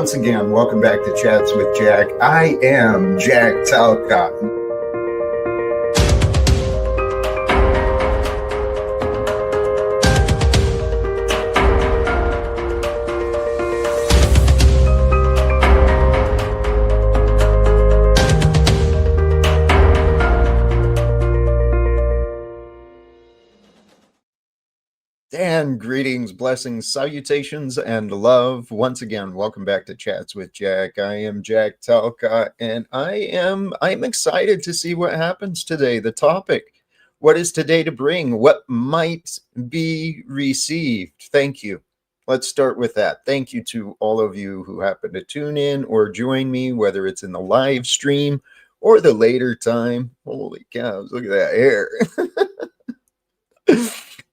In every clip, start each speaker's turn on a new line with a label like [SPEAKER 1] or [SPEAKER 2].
[SPEAKER 1] once again, welcome back to Chats with Jack. I am Jack Talcott. And greetings, blessings, salutations, and love. Once again, welcome back to Chats with Jack. I am Jack Talcott, and I'm excited to see what happens today. The topic, what is today to bring? What might be received? Thank you. Let's start with that. Thank you to all of you who happen to tune in or join me, whether it's in the live stream or the later time. Holy cows, look at that hair.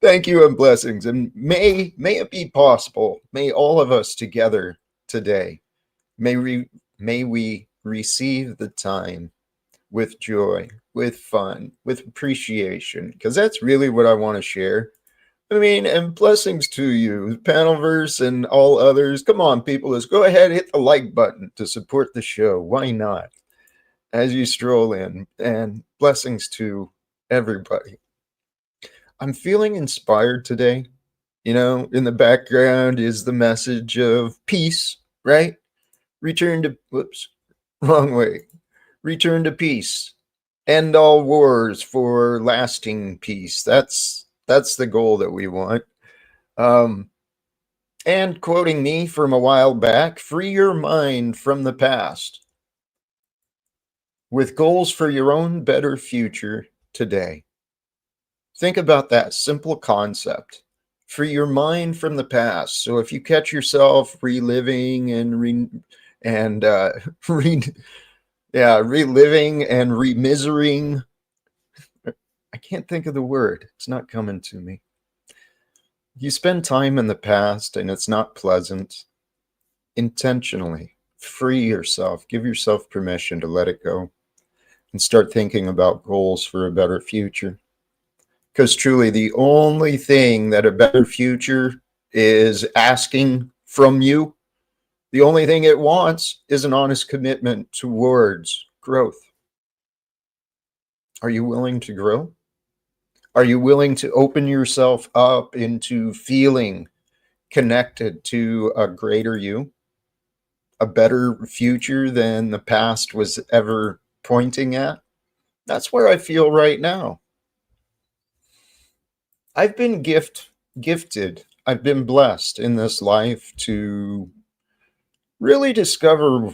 [SPEAKER 1] Thank you and blessings. And may it be possible, may all of us together today, may we receive the time with joy, with fun, with appreciation, because that's really what I want to share. I mean, and blessings to you, Panelverse and all others. Come on, people, let's go ahead and hit the like button to support the show. Why not? As you stroll in, and blessings to everybody. I'm feeling inspired today. You know, in the background is the message of peace, right? Return to, wrong way. Return to peace. End all wars for lasting peace. That's the goal that we want. And quoting me from a while back, free your mind from the past with goals for your own better future today. Think about that simple concept. Free your mind from the past. So if you catch yourself reliving and reliving and remisering, I can't think of the word. It's not coming to me. You spend time in the past and it's not pleasant. Intentionally free yourself. Give yourself permission to let it go and start thinking about goals for a better future. Because truly, the only thing that a better future is asking from you, the only thing it wants is an honest commitment towards growth. Are you willing to grow? Are you willing to open yourself up into feeling connected to a greater you, a better future than the past was ever pointing at? That's where I feel right now. I've been gifted. I've been blessed in this life to really discover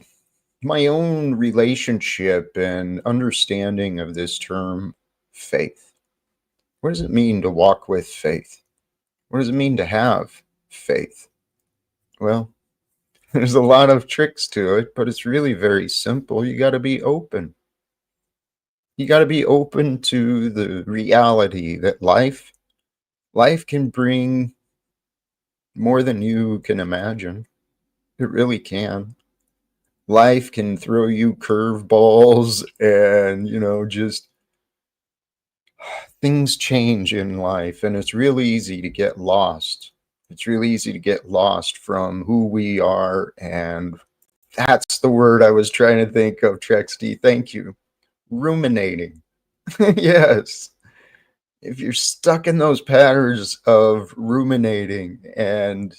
[SPEAKER 1] my own relationship and understanding of this term, faith. What does it mean to walk with faith? What does it mean to have faith? Well, there's a lot of tricks to it, but it's really very simple. You got to be open. You got to be open to the reality that life can bring more than you can imagine. It really can. Life can throw you curveballs and, just things change in life. And it's really easy to get lost. It's really easy to get lost from who we are. And that's the word I was trying to think of, Trexty. Thank you. Ruminating. Yes. If you're stuck in those patterns of ruminating and,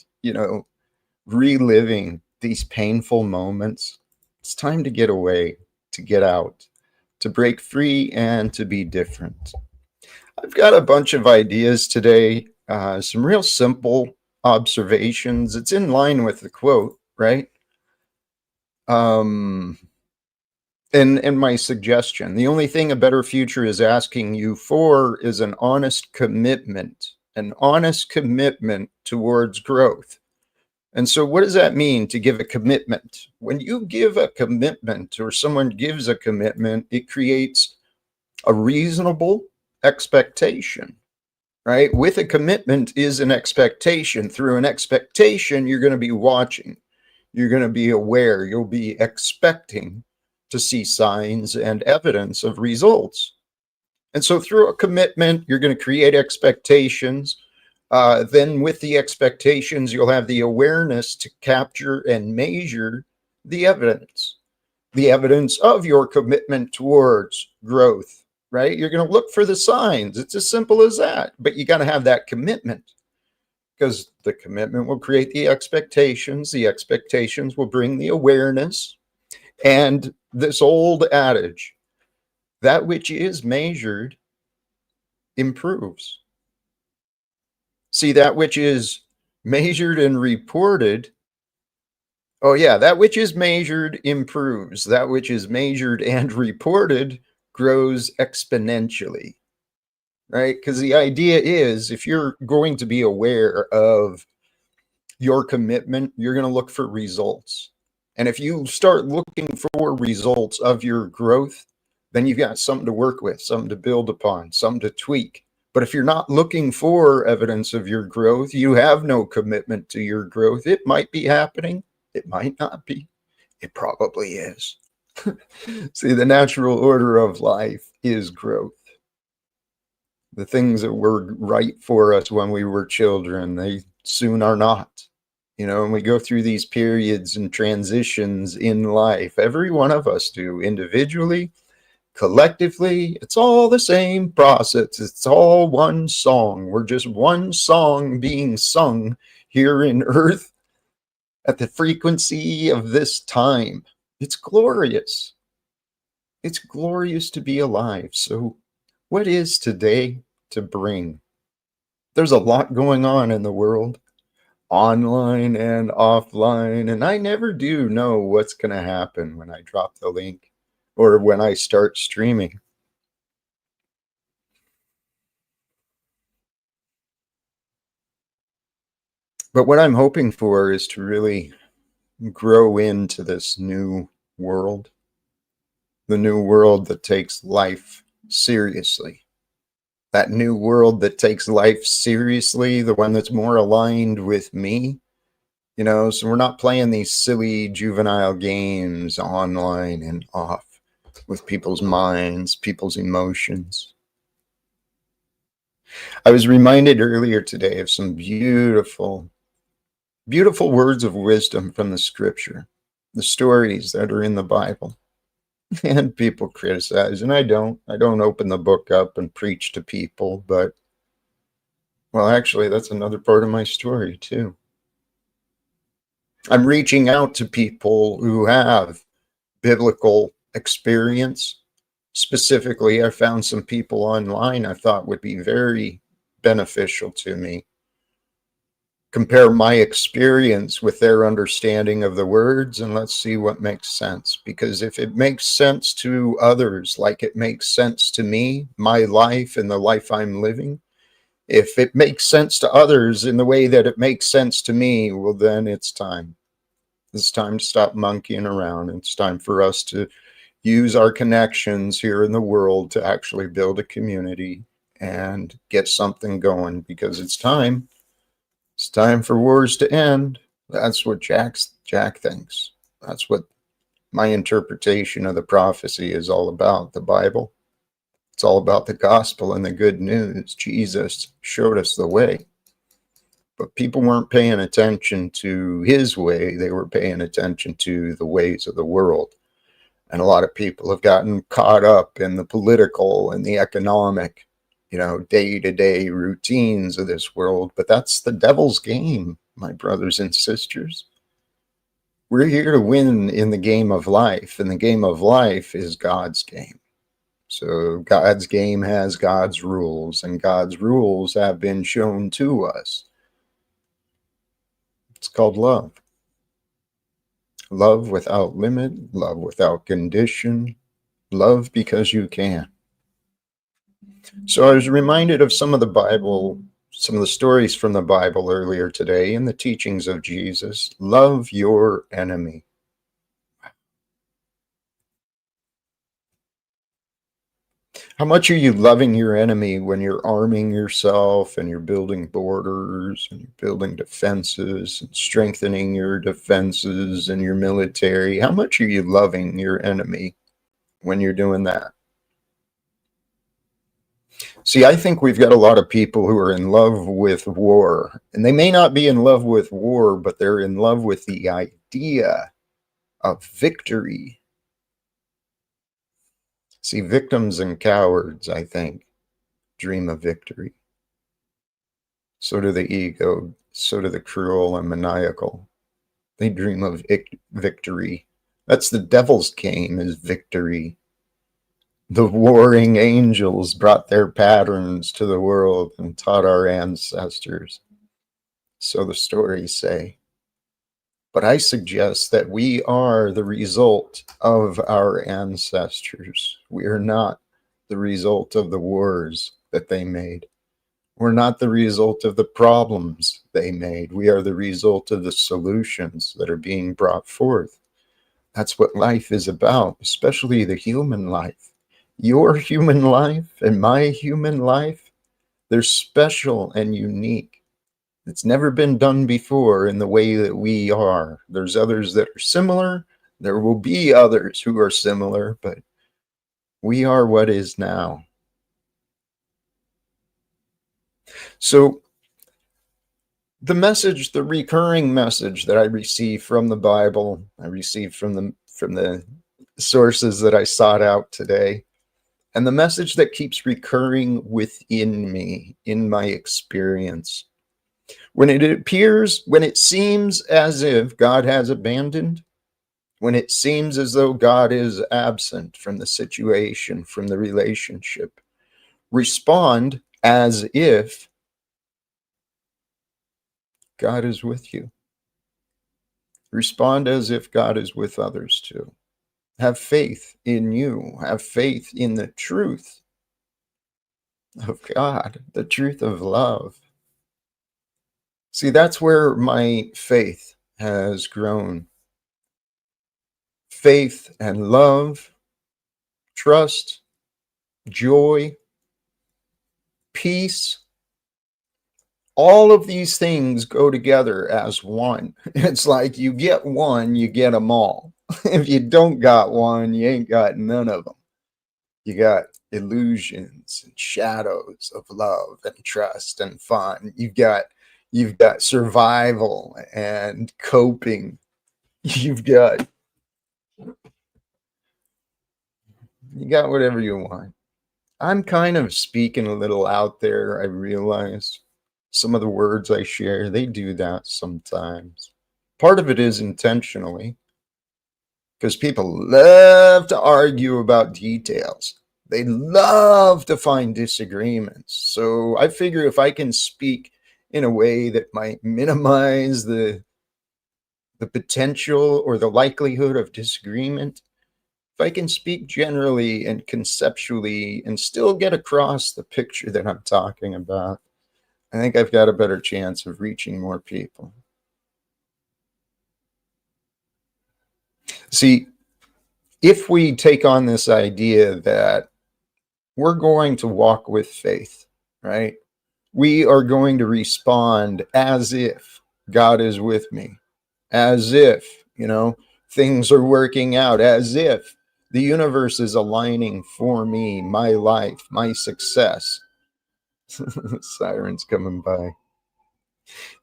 [SPEAKER 1] reliving these painful moments, it's time to get away, to get out, to break free, and to be different. I've got a bunch of ideas today, some real simple observations. It's in line with the quote, right? And my suggestion, the only thing a better future is asking you for is an honest commitment towards growth. And so what does that mean to give a commitment? When you give a commitment or someone gives a commitment, it creates a reasonable expectation, right? With a commitment is an expectation. Through an expectation, you're going to be watching. You're going to be aware. You'll be expecting to see signs and evidence of results. And so through a commitment, you're going to create expectations. Then with the expectations, you'll have the awareness to capture and measure the evidence. The evidence of your commitment towards growth, right? You're going to look for the signs. It's as simple as that. But you got to have that commitment, because the commitment will create the expectations. The expectations will bring the awareness. And this old adage, that which is measured improves. See, that which is measured and reported, oh yeah, that which is measured improves. That which is measured and reported grows exponentially, right? Because the idea is, if you're going to be aware of your commitment, you're going to look for results. And if you start looking for results of your growth, then you've got something to work with, something to build upon, something to tweak. But if you're not looking for evidence of your growth, you have no commitment to your growth. It might be happening. It might not be. It probably is. See, the natural order of life is growth. The things that were right for us when we were children, they soon are not. You know, and we go through these periods and transitions in life. Every one of us do, individually, collectively. It's all the same process. It's all one song. We're just one song being sung here in earth at the frequency of this time. It's glorious. It's glorious to be alive. So what is today to bring? There's a lot going on in the world, online and offline, and I never do know what's going to happen when I drop the link or when I start streaming. But what I'm hoping for is to really grow into this new world, the new world that takes life seriously. That new world that takes life seriously, the one that's more aligned with me, you know, so we're not playing these silly juvenile games online and off with people's minds, people's emotions. I was reminded earlier today of some beautiful, beautiful words of wisdom from the scripture, the stories that are in the Bible. And people criticize, and I don't open the book up and preach to people, but, well, actually, that's another part of my story too. I'm reaching out to people who have biblical experience. Specifically, I found some people online I thought would be very beneficial to me. Compare my experience with their understanding of the words, and let's see what makes sense. Because if it makes sense to others like it makes sense to me, my life and the life I'm living, if it makes sense to others in the way that it makes sense to me, well, then it's time. It's time to stop monkeying around. It's time for us to use our connections here in the world to actually build a community and get something going, because it's time. It's time for wars to end. That's what Jack thinks. That's what my interpretation of the prophecy is all about, the Bible. It's all about the gospel and the good news. Jesus showed us the way. But people weren't paying attention to his way. They were paying attention to the ways of the world. And a lot of people have gotten caught up in the political and the economic, you know, day-to-day routines of this world. But that's the devil's game, my brothers and sisters. We're here to win in the game of life, and the game of life is God's game. So God's game has God's rules, and God's rules have been shown to us. It's called love. Love without limit, love without condition, love because you can. So I was reminded of some of the Bible, some of the stories from the Bible earlier today in the teachings of Jesus. Love your enemy. How much are you loving your enemy when you're arming yourself and you're building borders and you're building defenses and strengthening your defenses and your military? How much are you loving your enemy when you're doing that? See, I think we've got a lot of people who are in love with war, and they may not be in love with war, but they're in love with the idea of victory. See, victims and cowards, I think, dream of victory. So do the ego, so do the cruel and maniacal. They dream of victory. That's the devil's game, is victory. The warring angels brought their patterns to the world and taught our ancestors. So the stories say. But I suggest that we are the result of our ancestors. We are not the result of the wars that they made. We're not the result of the problems they made. We are the result of the solutions that are being brought forth. That's what life is about, especially the human life. Your human life and my human life, they're special and unique. It's never been done before in the way that we are. There's others that are similar. There will be others who are similar, but we are what is now. So the message, the recurring message that I receive from the Bible, I receive from the sources that I sought out today, and the message that keeps recurring within me, in my experience, when it appears, when it seems as if God has abandoned, when it seems as though God is absent from the situation, from the relationship, respond as if God is with you. Respond as if God is with others too. Have faith in you. Have faith in the truth of God, the truth of love. See, that's where my faith has grown. Faith and love, trust, joy, peace, all of these things go together as one. It's like you get one, you get them all. If you don't got one, you ain't got none of them. You got illusions and shadows of love and trust and fun. You've got survival and coping. You got whatever you want. I'm kind of speaking a little out there. I realize some of the words I share, they do that sometimes. Part of it is intentionally, because people love to argue about details. They love to find disagreements. So I figure if I can speak in a way that might minimize the potential or the likelihood of disagreement, if I can speak generally and conceptually and still get across the picture that I'm talking about, I think I've got a better chance of reaching more people. See, if we take on this idea that we're going to walk with faith, right? We are going to respond as if God is with me, as if, things are working out, as if the universe is aligning for me, my life, my success. Sirens coming by.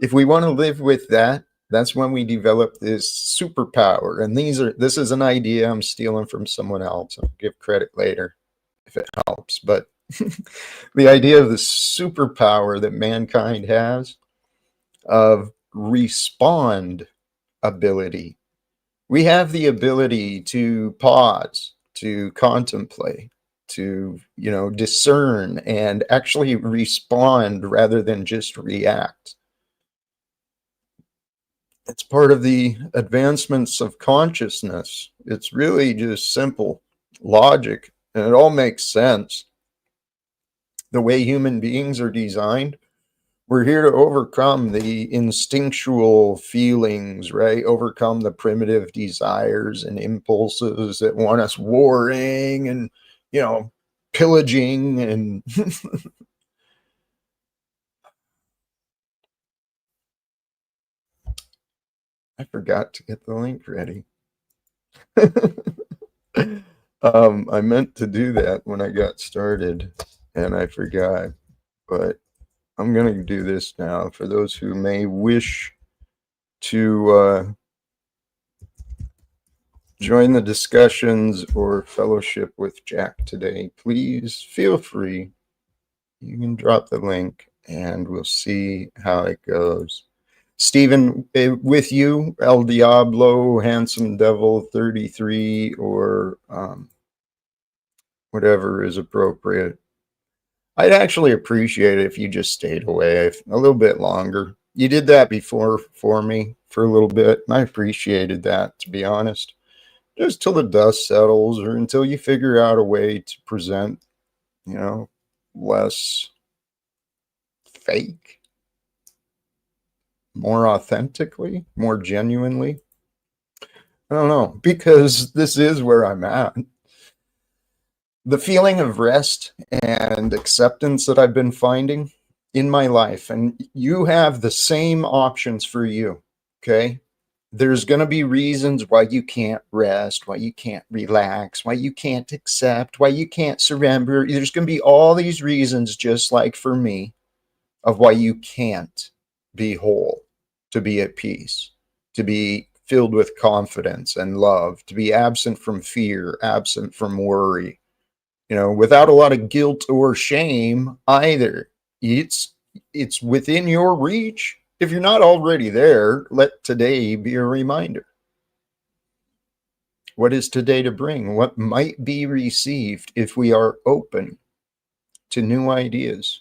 [SPEAKER 1] If we want to live with that, that's when we develop this superpower. And this is an idea I'm stealing from someone else. I'll give credit later if it helps. But the idea of the superpower that mankind has of respond ability. We have the ability to pause, to contemplate, to, discern and actually respond rather than just react. It's part of the advancements of consciousness. It's really just simple logic, and it all makes sense. The way human beings are designed, we're here to overcome the instinctual feelings, right? Overcome the primitive desires and impulses that want us warring and, pillaging and I forgot to get the link ready. I meant to do that when I got started and I forgot, but I'm going to do this now for those who may wish to join the discussions or fellowship with Jack today, please feel free. You can drop the link and we'll see how it goes. Stephen, with you, El Diablo, Handsome Devil 33, or whatever is appropriate. I'd actually appreciate it if you just stayed away a little bit longer. You did that before for me for a little bit, and I appreciated that, to be honest. Just till the dust settles or until you figure out a way to present, less fake, more authentically, more genuinely. I don't know, because this is where I'm at. The feeling of rest and acceptance that I've been finding in my life, and you have the same options for you, okay? There's going to be reasons why you can't rest, why you can't relax, why you can't accept, why you can't surrender. There's going to be all these reasons, just like for me, of why you can't be whole, to be at peace, to be filled with confidence and love, to be absent from fear, absent from worry, without a lot of guilt or shame either. It's within your reach. If you're not already there, let today be a reminder. What is today to bring? What might be received if we are open to new ideas,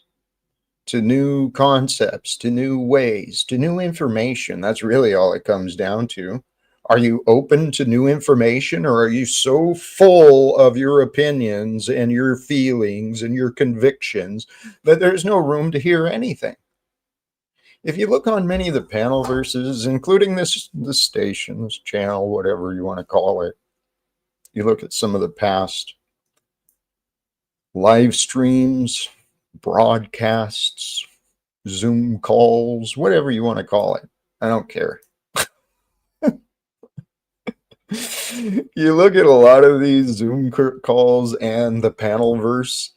[SPEAKER 1] to new concepts, to new ways, to new information? That's really all it comes down to. Are you open to new information, or are you so full of your opinions and your feelings and your convictions that there's no room to hear anything? If you look on many of the panel verses, including this station, this channel, whatever you want to call it, you look at some of the past live streams, broadcasts, Zoom calls, whatever you want to call it. I don't care. You look at a lot of these Zoom calls and the panel verse,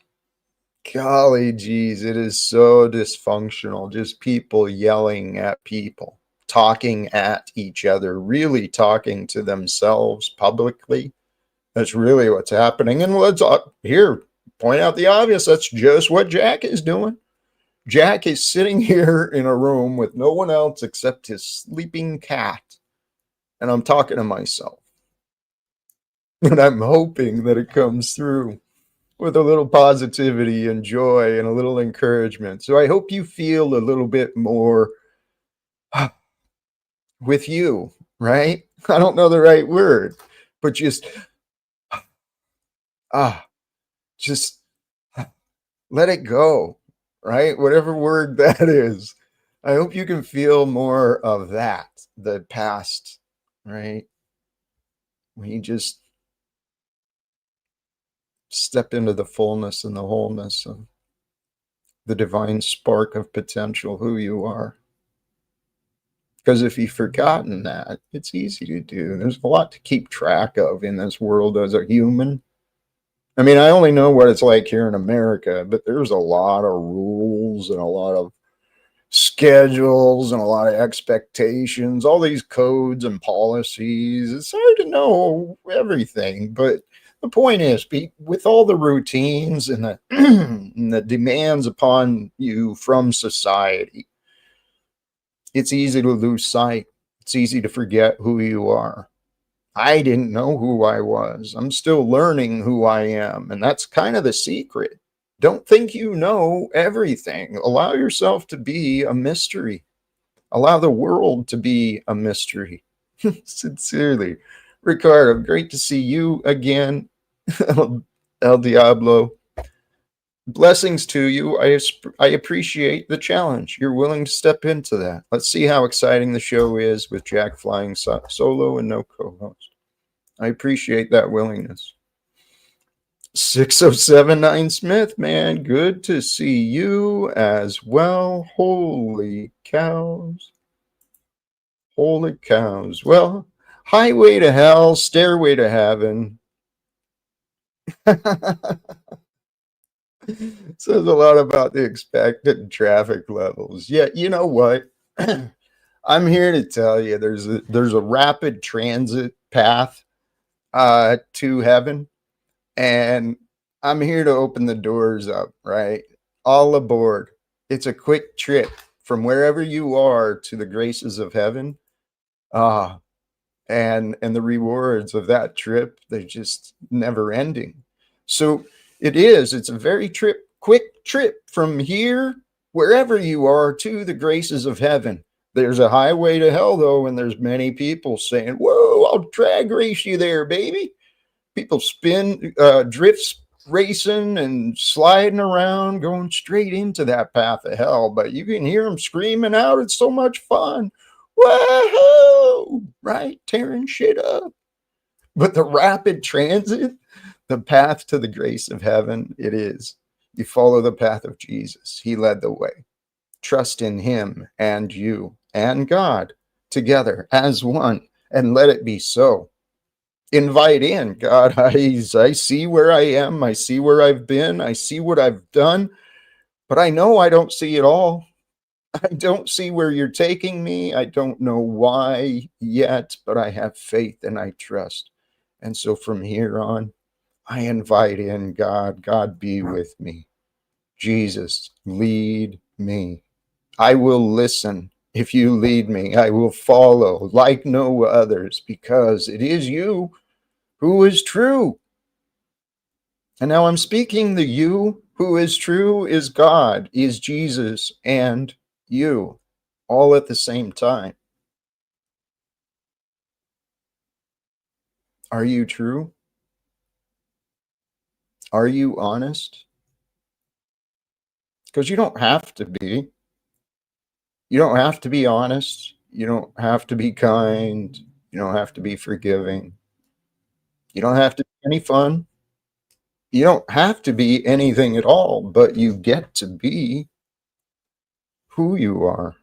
[SPEAKER 1] golly geez, it is so dysfunctional. Just people yelling at people, talking at each other, really talking to themselves publicly. That's really what's happening. And let's here point out the obvious. That's just what Jack is doing. Jack is sitting here in a room with no one else except his sleeping cat. And I'm talking to myself. And I'm hoping that it comes through with a little positivity and joy and a little encouragement. So I hope you feel a little bit more with you, right? I don't know the right word, but just just let it go, right? Whatever word that is. I hope you can feel more of that, the past, right? When you just step into the fullness and the wholeness of the divine spark of potential, who you are. Because if you've forgotten that, it's easy to do. There's a lot to keep track of in this world as a human. I mean, I only know what it's like here in America, but there's a lot of rules and a lot of schedules and a lot of expectations, all these codes and policies. It's hard to know everything, but the point is, with all the routines and the, and the demands upon you from society, it's easy to lose sight. It's easy to forget who you are. I didn't know who I was. I'm still learning who I am, and that's kind of the secret. Don't think you know everything. Allow yourself to be a mystery. Allow the world to be a mystery. Sincerely, Ricardo, great to see you again. El Diablo. Blessings to you. I appreciate the challenge. You're willing to step into that. Let's see how exciting the show is with Jack flying solo and no co-host. I appreciate that willingness. 6079 Smith, man, good to see you as well. Holy cows. Holy cows. Well, highway to hell, stairway to heaven. Says a lot about the expected traffic levels. Yeah, you know what? I'm here to tell you there's a rapid transit path to heaven, and I'm here to open the doors up, right? All aboard. It's a quick trip from wherever you are to the graces of heaven. Ah, and the rewards of that trip, they're just never ending. So it's a very quick trip from here, wherever you are, to the graces of heaven. There's a highway to hell, though, and there's many people saying, whoa, I'll drag race you there, baby. People drifts racing and sliding around, going straight into that path of hell. But you can hear them screaming out. It's so much fun. Whoa! Right? Tearing shit up. But the rapid transit, the path to the grace of heaven, it is. You follow the path of Jesus. He led the way. Trust in him and you and God together as one, and let it be so. Invite in, God. I see where I am. I see where I've been. I see what I've done, but I know I don't see it all. I don't see where you're taking me. I don't know why yet, but I have faith and I trust. And so from here on, I invite in God. God, be with me. Jesus, lead me. I will listen. If you lead me, I will follow like no others, because it is you who is true. And now I'm speaking the you who is true is God, is Jesus, and you, all at the same time. Are you true? Are you honest? Because you don't have to be. You don't have to be honest. You don't have to be kind. You don't have to be forgiving. You don't have to be any fun. You don't have to be anything at all, but you get to be who you are.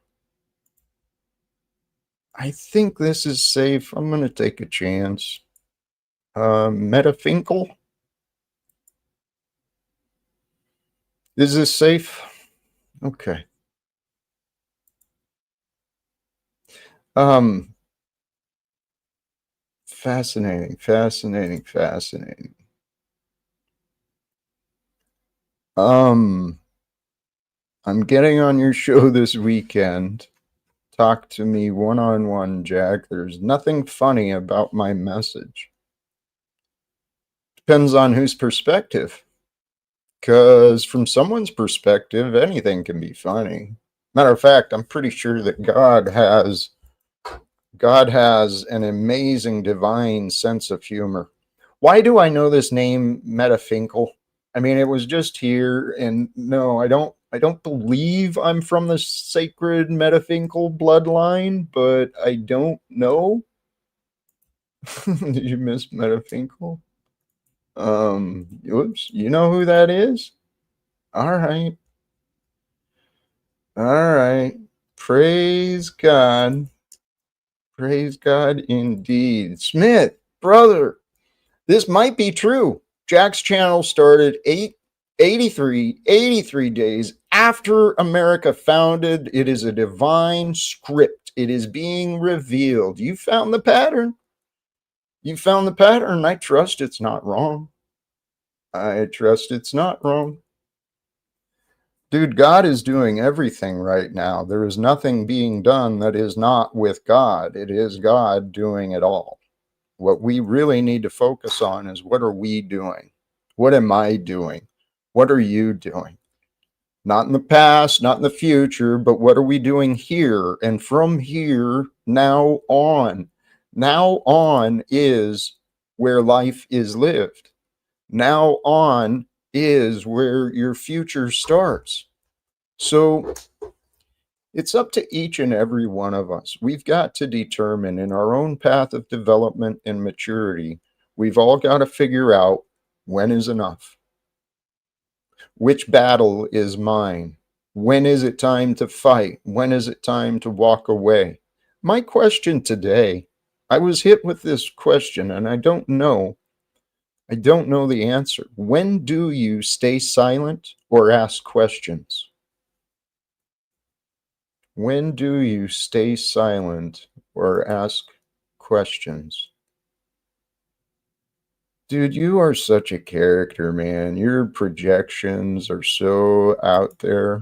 [SPEAKER 1] I think this is safe. I'm going to take a chance. Metafinkel. Is this safe? Okay. Um, Fascinating, fascinating, fascinating. Um, I'm getting on your show this weekend. Talk to me one on one, Jack. There's nothing funny about my message. Depends on whose perspective. Because from someone's perspective, anything can be funny. Matter of fact, I'm pretty sure that God has an amazing divine sense of humor. Why do I know this name Metafinkel? I mean, it was just here, and no, I don't believe I'm from the sacred Metafinkel bloodline, but I don't know. Did you miss Metafinkel? Oops, you know who that is? All right. All right. Praise God. Praise God indeed. Smith, brother, this might be true. Jack's channel started 83 days after America founded. It is a divine script. It is being revealed. You found the pattern. You found the pattern. I trust it's not wrong. I trust it's not wrong. Dude, God is doing everything right now. There is nothing being done that is not with God. It is God doing it all. What we really need to focus on is, what are we doing? What am I doing? What are you doing? Not in the past, not in the future, but what are we doing here? And from here, now on. Now on is where life is lived. Now on is where your future starts. So it's up to each and every one of us. We've got to determine in our own path of development and maturity, we've all got to figure out, when is enough? Which battle is mine? When is it time to fight? When is it time to walk away? My question today, I was hit with this question and I don't know the answer. When do you stay silent or ask questions? When do you stay silent or ask questions? Dude, you are such a character, man. Your projections are so out there.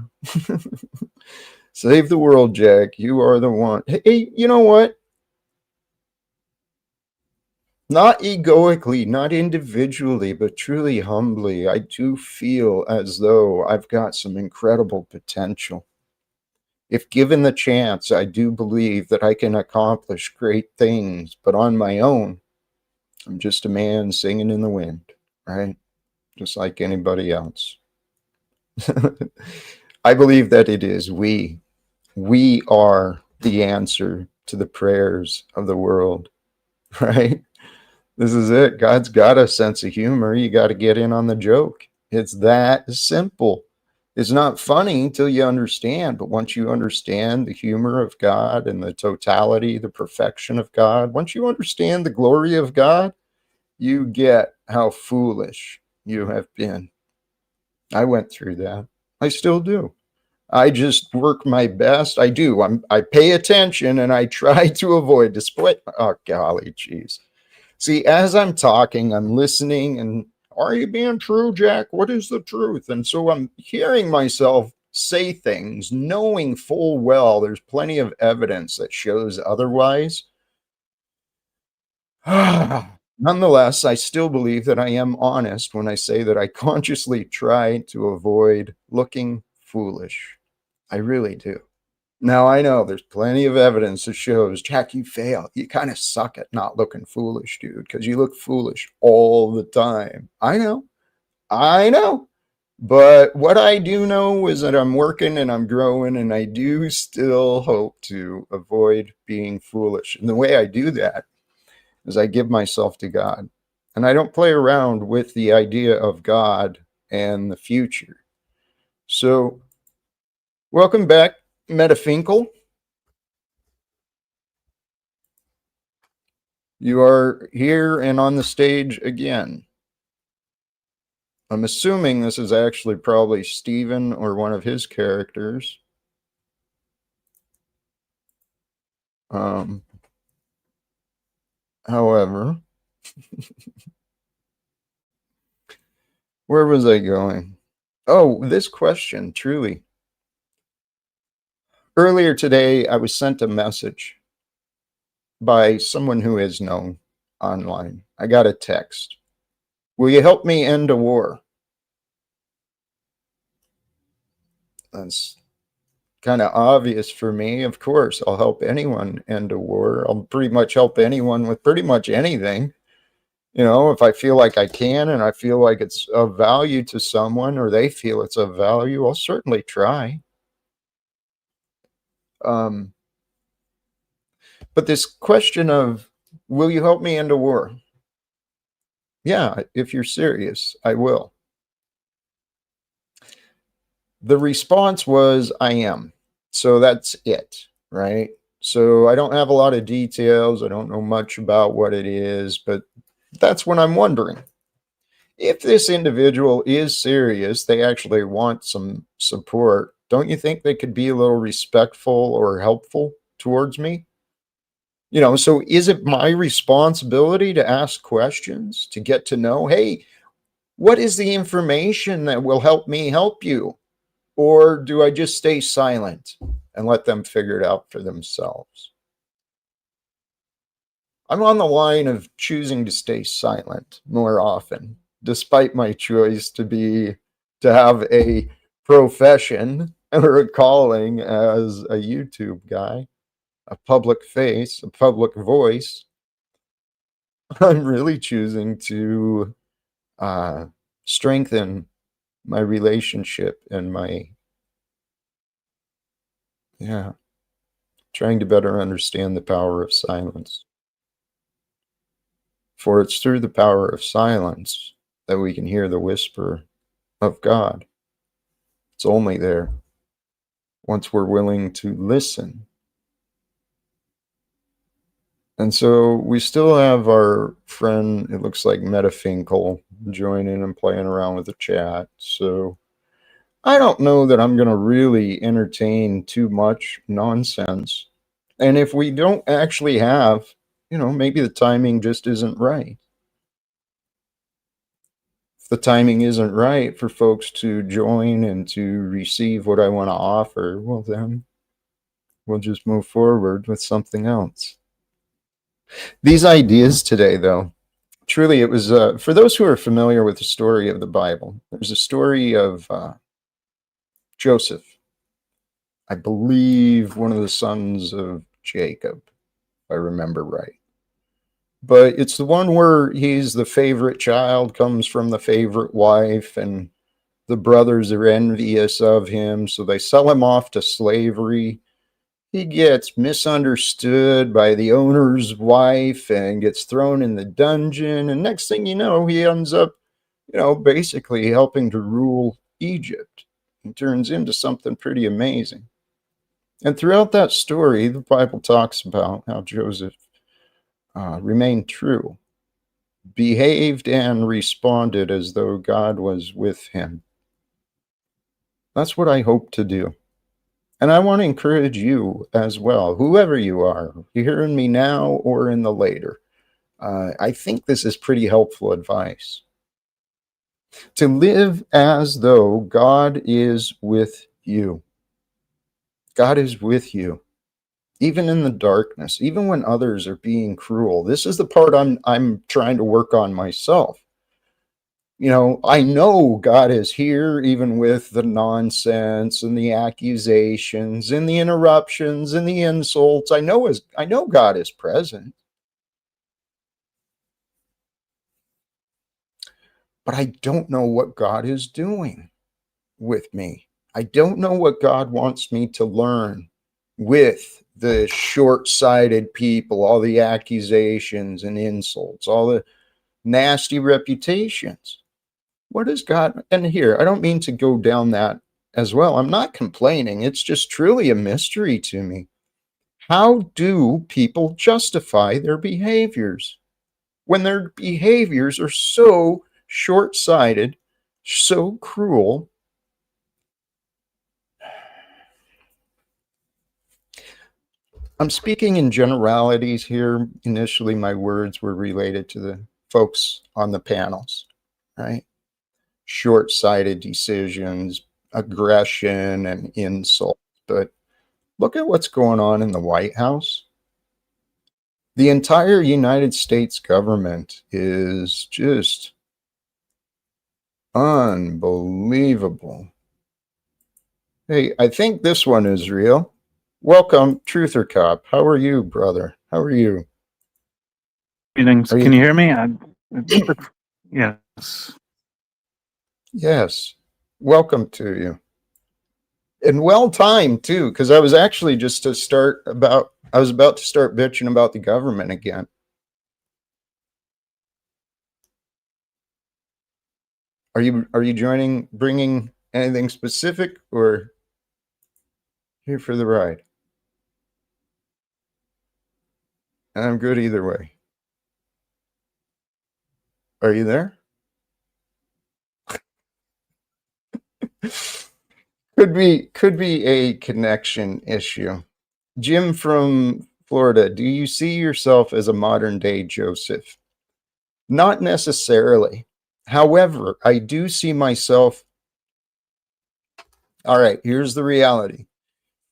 [SPEAKER 1] Save the world, Jack. You are the one. Hey, you know what? Not egoically, not individually, but truly humbly, I do feel as though I've got some incredible potential. If given the chance, I do believe that I can accomplish great things, but on my own, I'm just a man singing in the wind, right? Just like anybody else. I believe that it is we. We are the answer to the prayers of the world, right? This is it. God's got a sense of humor. You got to get in on the joke. It's that simple. It's not funny until you understand, but once you understand the humor of God and the totality, the perfection of God, once you understand the glory of God, you get how foolish you have been. I went through that. I still do. I just work my best. I do. I pay attention and I try to avoid display. Oh golly, jeez. See, as I'm talking, I'm listening and are you being true, Jack? What is the truth? And so I'm hearing myself say things, knowing full well there's plenty of evidence that shows otherwise. Nonetheless, I still believe that I am honest when I say that I consciously try to avoid looking foolish. I really do. Now I know there's plenty of evidence that shows, Jack, you fail. You kind of suck at not looking foolish, dude, because you look foolish all the time. I know. I know. But what I do know is that I'm working and I'm growing, and I do still hope to avoid being foolish. And the way I do that is I give myself to God. And I don't play around with the idea of God and the future. So, welcome back, Metafinkel. You are here and on the stage again. I'm assuming this is actually probably Steven or one of his characters. Um, However, where was I going? Oh, this question, truly. Earlier today, I was sent a message by someone who is known online. I got a text. Will you help me end a war? That's kind of obvious for me. Of course, I'll help anyone end a war. I'll pretty much help anyone with pretty much anything. You know, if I feel like I can and I feel like it's of value to someone or they feel it's of value, I'll certainly try. Um, but this question of, will you help me end a war? Yeah, if you're serious, I will. The response was, I am. So that's it, right? So I don't have a lot of details. I don't know much about what it is, but that's when I'm wondering if this individual is serious, they actually want some support, don't you think they could be a little respectful or helpful towards me? You know, so is it my responsibility to ask questions, to get to know, hey, what is the information that will help me help you? Or do I just stay silent and let them figure it out for themselves? I'm on the line of choosing to stay silent more often, despite my choice to have a profession or a calling as a YouTube guy, a public face, a public voice. I'm really choosing to uh, strengthen my relationship and my, yeah, trying to better understand the power of silence. For it's through the power of silence that we can hear the whisper of God. It's only there once we're willing to listen. And so we still have our friend, it looks like Metafinkel, joining and playing around with the chat. So I don't know that I'm going to really entertain too much nonsense. And if we don't actually have, maybe the timing just isn't right. the timing isn't right for folks to join and to receive what I want to offer, well, then we'll just move forward with something else. These ideas today, though, truly, it was for those who are familiar with the story of the Bible. There's a story of Joseph, I believe one of the sons of Jacob, if I remember right. But it's the one where he's the favorite child, comes from the favorite wife, and the brothers are envious of him, so they sell him off to slavery. He gets misunderstood by the owner's wife and gets thrown in the dungeon. And next thing you know, he ends up, basically helping to rule Egypt. He turns into something pretty amazing. And throughout that story, the Bible talks about how Joseph remained true, behaved and responded as though God was with him. That's what I hope to do. And I want to encourage you as well, whoever you are, hearing me now or in the later. I think this is pretty helpful advice. To live as though God is with you. God is with you, even in the darkness, even when others are being cruel. This is the part I'm trying to work on myself. I know God is here, even with the nonsense and the accusations and the interruptions and the insults. I know God is present. But I don't know what God is doing with me. I don't know what God wants me to learn with the short-sighted people, all the accusations and insults, all the nasty reputations. What is God? And here, I don't mean to go down that as well. I'm not complaining. It's just truly a mystery to me. How do people justify their behaviors when their behaviors are so short-sighted, so cruel? I'm speaking in generalities here. Initially, my words were related to the folks on the panels, right? Short-sighted decisions, aggression, and insult. But look at what's going on in the White House. The entire United States government is just unbelievable. Hey, I think this one is real. Welcome, Truther Cop. How are you, brother? How are you?
[SPEAKER 2] Greetings.
[SPEAKER 1] Are
[SPEAKER 2] Can
[SPEAKER 1] you?
[SPEAKER 2] you hear me? Yes.
[SPEAKER 1] Yes. Welcome to you. And well timed too, because I was actually I was about to start bitching about the government again. Are you bringing anything specific, or here for the ride? And I'm good either way. Are you there? Could be a connection issue. Jim from Florida, do you see yourself as a modern day Joseph? Not necessarily. However, I do see myself. All right, here's the reality.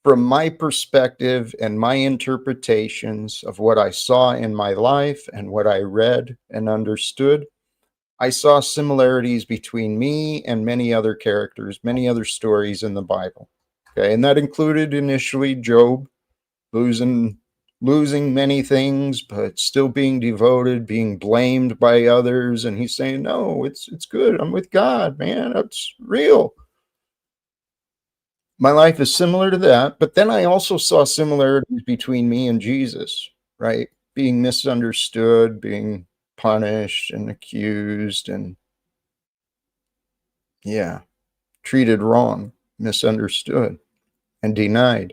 [SPEAKER 1] From my perspective and my interpretations of what I saw in my life and what I read and understood, I saw similarities between me and many other characters, many other stories in the Bible. Okay, and that included initially Job losing many things, but still being devoted, being blamed by others, and he's saying, "No, it's good. I'm with God, man. That's real." My life is similar to that, but then I also saw similarities between me and Jesus, right? Being misunderstood, being punished and accused, and yeah, treated wrong, misunderstood, and denied.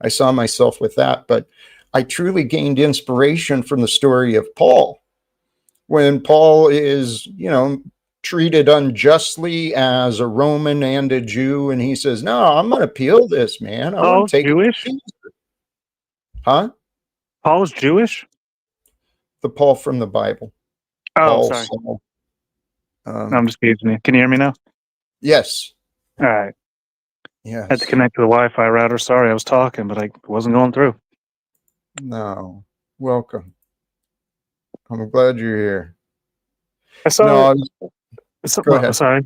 [SPEAKER 1] I saw myself with that, but I truly gained inspiration from the story of Paul. When Paul is, treated unjustly as a Roman and a Jew, and he says, "No, I'm going to appeal this, man. I want
[SPEAKER 2] Paul's
[SPEAKER 1] to take it
[SPEAKER 2] Jewish?
[SPEAKER 1] to Caesar." Huh?
[SPEAKER 2] Paul's Jewish?
[SPEAKER 1] The Paul from the Bible.
[SPEAKER 2] Oh,
[SPEAKER 1] Paul,
[SPEAKER 2] sorry.
[SPEAKER 1] Saul.
[SPEAKER 2] I'm just teasing you. Can you hear me now?
[SPEAKER 1] Yes.
[SPEAKER 2] All right. Had to
[SPEAKER 1] Yes.
[SPEAKER 2] connect to the Wi-Fi router. Sorry, I was talking, but I wasn't going through.
[SPEAKER 1] No. Welcome. I'm glad you're here.
[SPEAKER 2] I
[SPEAKER 1] No,
[SPEAKER 2] saw.
[SPEAKER 1] go
[SPEAKER 2] Well,
[SPEAKER 1] ahead.
[SPEAKER 2] sorry.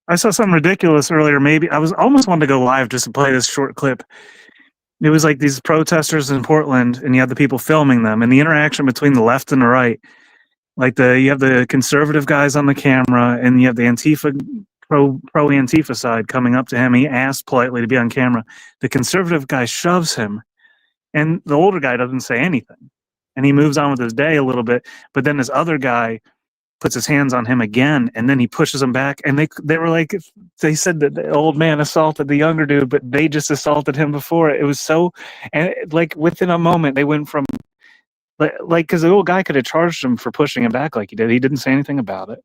[SPEAKER 2] I saw something ridiculous earlier. Maybe I was almost wanted to go live just to play this short clip. It was like these protesters in Portland, and you had the people filming them, and the interaction between the left and the right. Like you have the conservative guys on the camera, and you have the Antifa pro Antifa side coming up to him. He asked politely to be on camera. The conservative guy shoves him, and the older guy doesn't say anything, and he moves on with his day a little bit. But then this other guy puts his hands on him again, and then he pushes him back. And they were like, they said that the old man assaulted the younger dude, but they just assaulted him before. It was so, and like within a moment, they went from like because the old guy could have charged him for pushing him back like he did. He didn't say anything about it.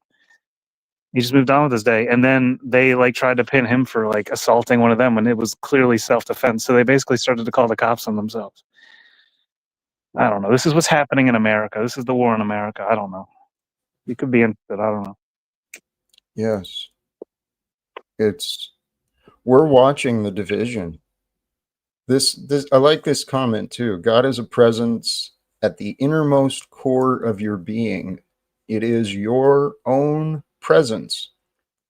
[SPEAKER 2] He just moved on with his day, and then they like tried to pin him for like assaulting one of them when it was clearly self-defense. So they basically started to call the cops on themselves. I don't know. This is what's happening in America. This is the war in America. I don't know. You could be interested. I don't know.
[SPEAKER 1] Yes. We're watching the division. This I like this comment too. God is a presence at the innermost core of your being. It is your own presence.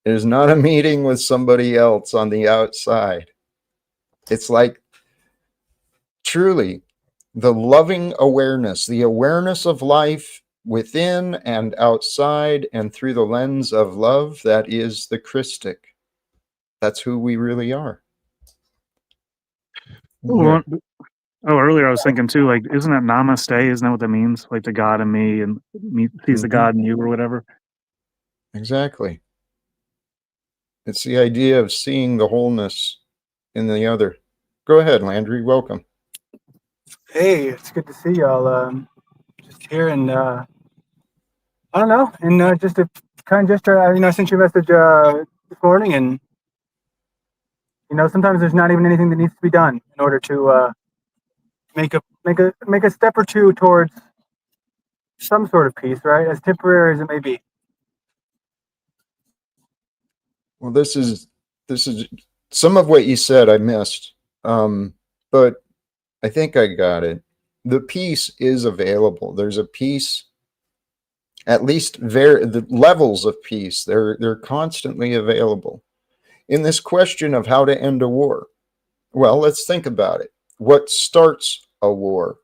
[SPEAKER 1] It is not a meeting with somebody else on the outside. It's like truly the loving awareness, the awareness of life within and outside and through the lens of love. That is the Christic. That's who we really are.
[SPEAKER 2] Well, earlier I was thinking too, like, isn't that namaste? Isn't that what that means? Like the God in me and me sees the God in you or whatever.
[SPEAKER 1] Exactly. It's the idea of seeing the wholeness in the other. Go ahead, Landry. Welcome.
[SPEAKER 3] Hey, it's good to see y'all. Just here and I don't know, and just a kind gesture. I sent you a message this morning, and sometimes there's not even anything that needs to be done in order to make a step or two towards some sort of peace, right? As temporary as it may be.
[SPEAKER 1] Well, this is some of what you said I missed, but I think I got it. The peace is available. There's a peace, at least the levels of peace. They're constantly available. In this question of how to end a war, well, let's think about it. What starts a war?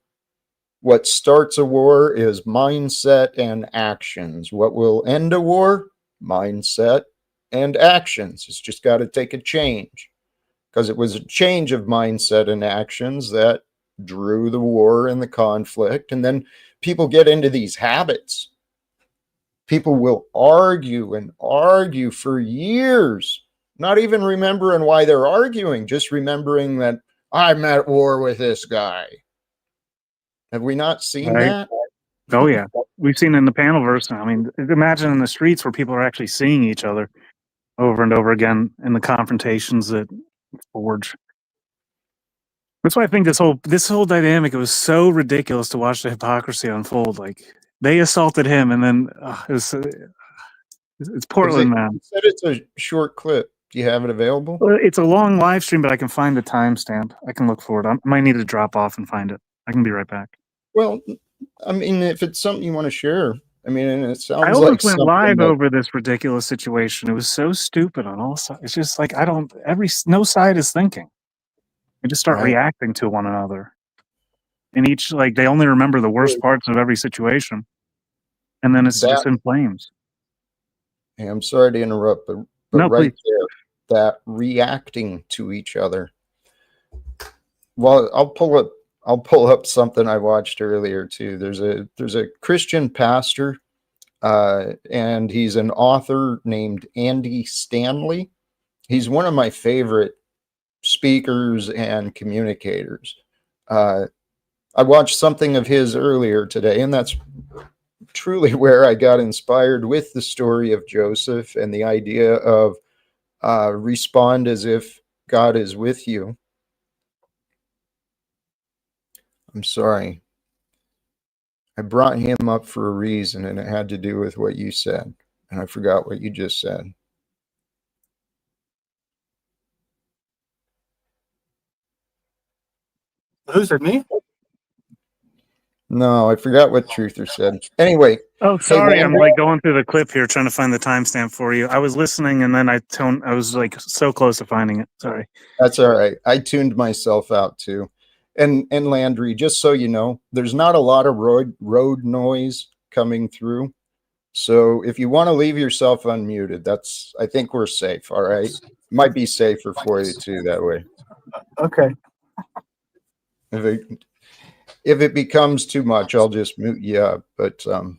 [SPEAKER 1] What starts a war is mindset and actions. What will end a war? Mindset and actions. It's just got to take a change, because it was a change of mindset and actions that drew the war and the conflict. And then people get into these habits. People will argue and argue for years, not even remembering why they're arguing, just remembering that I'm at war with this guy. Have we not seen that?
[SPEAKER 2] Oh yeah, we've seen in the panel verse. I mean, imagine in the streets where people are actually seeing each other over and over again in the confrontations that forge. That's why I think this whole dynamic, it was so ridiculous to watch the hypocrisy unfold. Like they assaulted him, and then it's Portland, man.
[SPEAKER 1] You said it's a short clip. Do you have it available?
[SPEAKER 2] Well, it's a long live stream, but I can find the timestamp. I can look for it. I might need to drop off and find it. I can be right back.
[SPEAKER 1] Well, I mean, if it's something you want to share, I mean, and it sounds
[SPEAKER 2] I
[SPEAKER 1] like
[SPEAKER 2] almost went
[SPEAKER 1] something
[SPEAKER 2] live
[SPEAKER 1] that,
[SPEAKER 2] over this ridiculous situation. It was so stupid on all sides. It's just like no side is thinking. They just start
[SPEAKER 1] right?
[SPEAKER 2] reacting to one another. And each they only remember the worst parts of every situation, and then it's just in flames.
[SPEAKER 1] Hey, I'm sorry to interrupt, but
[SPEAKER 2] No,
[SPEAKER 1] right
[SPEAKER 2] please.
[SPEAKER 1] there, that reacting to each other. Well, I'll pull up something I watched earlier too. There's a Christian pastor, and he's an author named Andy Stanley. He's one of my favorite speakers and communicators. I watched something of his earlier today, and that's truly where I got inspired with the story of Joseph and the idea of respond as if God is with you. I'm sorry. I brought him up for a reason, and it had to do with what you said. And I forgot what you just said.
[SPEAKER 3] Who said me?
[SPEAKER 1] No, I forgot what Truther said. Anyway,
[SPEAKER 2] Oh,
[SPEAKER 1] hey,
[SPEAKER 2] sorry. I'm
[SPEAKER 1] Landry.
[SPEAKER 2] like going through the clip here, trying to find the timestamp for you. I was listening, and then I was like so close to finding it. Sorry.
[SPEAKER 1] That's all right. I tuned myself out too. And Landry, just so you know, there's not a lot of road noise coming through. So if you want to leave yourself unmuted, I think we're safe. All right. Might be safer for you too that way.
[SPEAKER 3] Okay.
[SPEAKER 1] If it becomes too much, I'll just mute you up. But I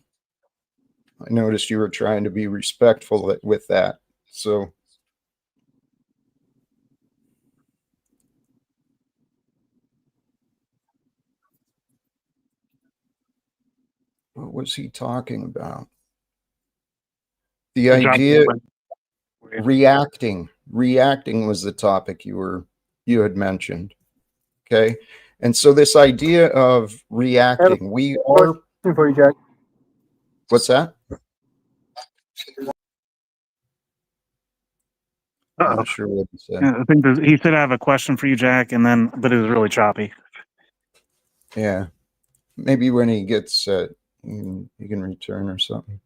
[SPEAKER 1] noticed you were trying to be respectful with that. So what was he talking about? The idea reacting was the topic you had mentioned. Okay. And so this idea of reacting, we are
[SPEAKER 3] For you, Jack.
[SPEAKER 1] What's that?
[SPEAKER 2] Uh-oh.
[SPEAKER 1] Not sure what he said.
[SPEAKER 2] Yeah, I think he said I have a question for you, Jack, but it was really choppy.
[SPEAKER 1] Yeah. Maybe when he gets you can return or something.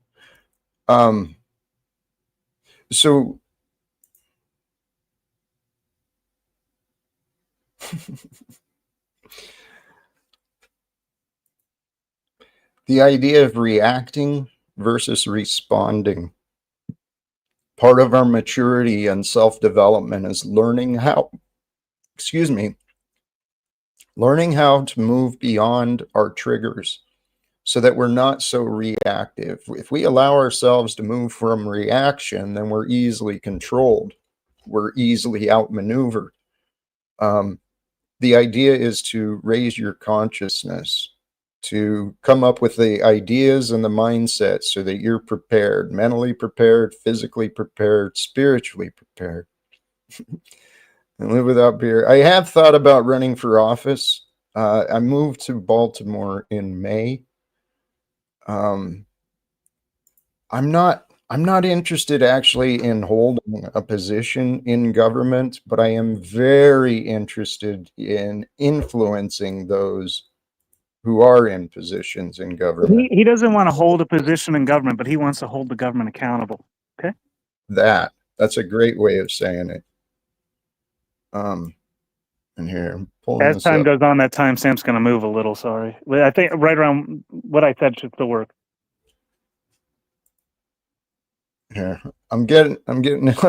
[SPEAKER 1] So the idea of reacting versus responding. Part of our maturity and self-development is learning how to move beyond our triggers so that we're not so reactive. If we allow ourselves to move from reaction, then we're easily controlled. We're easily outmaneuvered. The idea is to raise your consciousness, to come up with the ideas and the mindset so that you're prepared, mentally prepared, physically prepared, spiritually prepared. And live without beer. I have thought about running for office. I moved to Baltimore in May. I'm not interested actually in holding a position in government, but I am very interested in influencing those who are in positions in government.
[SPEAKER 2] He doesn't want to hold a position in government, but he wants to hold the government accountable. Okay.
[SPEAKER 1] That's a great way of saying it. And here, I'm pulling
[SPEAKER 2] As
[SPEAKER 1] this
[SPEAKER 2] time
[SPEAKER 1] up.
[SPEAKER 2] goes on, that timestamp's going to move a little. Sorry, I think right around what I said should still work.
[SPEAKER 1] Here, I'm getting.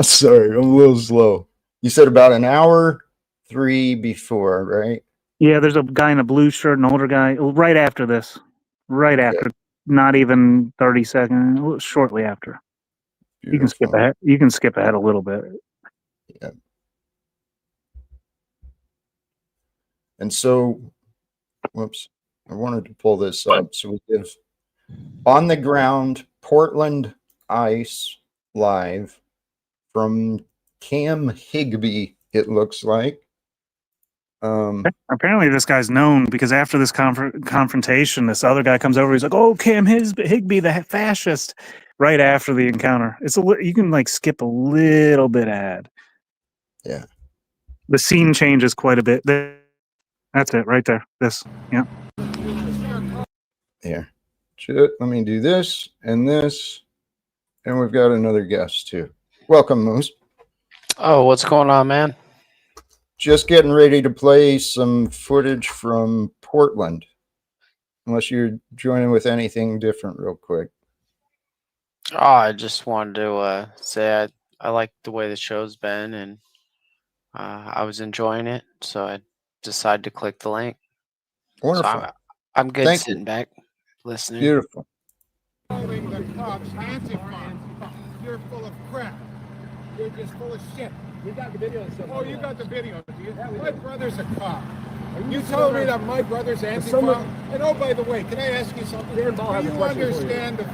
[SPEAKER 1] Sorry, I'm a little slow. You said about an hour 3 before, right?
[SPEAKER 2] Yeah, there's a guy in a blue shirt, an older guy, right after this, right after, not even 30 seconds, shortly after.
[SPEAKER 1] Beautiful.
[SPEAKER 2] You can skip ahead. You can skip ahead a little bit.
[SPEAKER 1] Yeah. And so, whoops, I wanted to pull this up. So we give on the ground Portland ice live from Cam Higbee, it looks like.
[SPEAKER 2] Apparently, this guy's known because after this confrontation, this other guy comes over. He's like, "Oh, Cam Higbee, the fascist!" Right after the encounter, you can like skip a little bit ahead.
[SPEAKER 1] Yeah,
[SPEAKER 2] the scene changes quite a bit. That's it, right there. This, yeah.
[SPEAKER 1] Here, let me do this, and we've got another guest too. Welcome, Moose.
[SPEAKER 4] Oh, what's going on, man?
[SPEAKER 1] Just getting ready to play some footage from Portland. Unless you're joining with anything different real quick.
[SPEAKER 4] Oh, I just wanted to say I like the way the show's been, and I was enjoying it, so I decided to click the link.
[SPEAKER 1] Wonderful.
[SPEAKER 4] So I'm good sitting back, listening.
[SPEAKER 1] Beautiful.
[SPEAKER 5] The cops, Antifa. You're full of crap. You're just full of shit.
[SPEAKER 6] You got the video.
[SPEAKER 5] Oh, you got the video, do you? My brother's a cop. You told me that my brother's Antifa? And oh, by the way, can I ask you something? Do you understand the...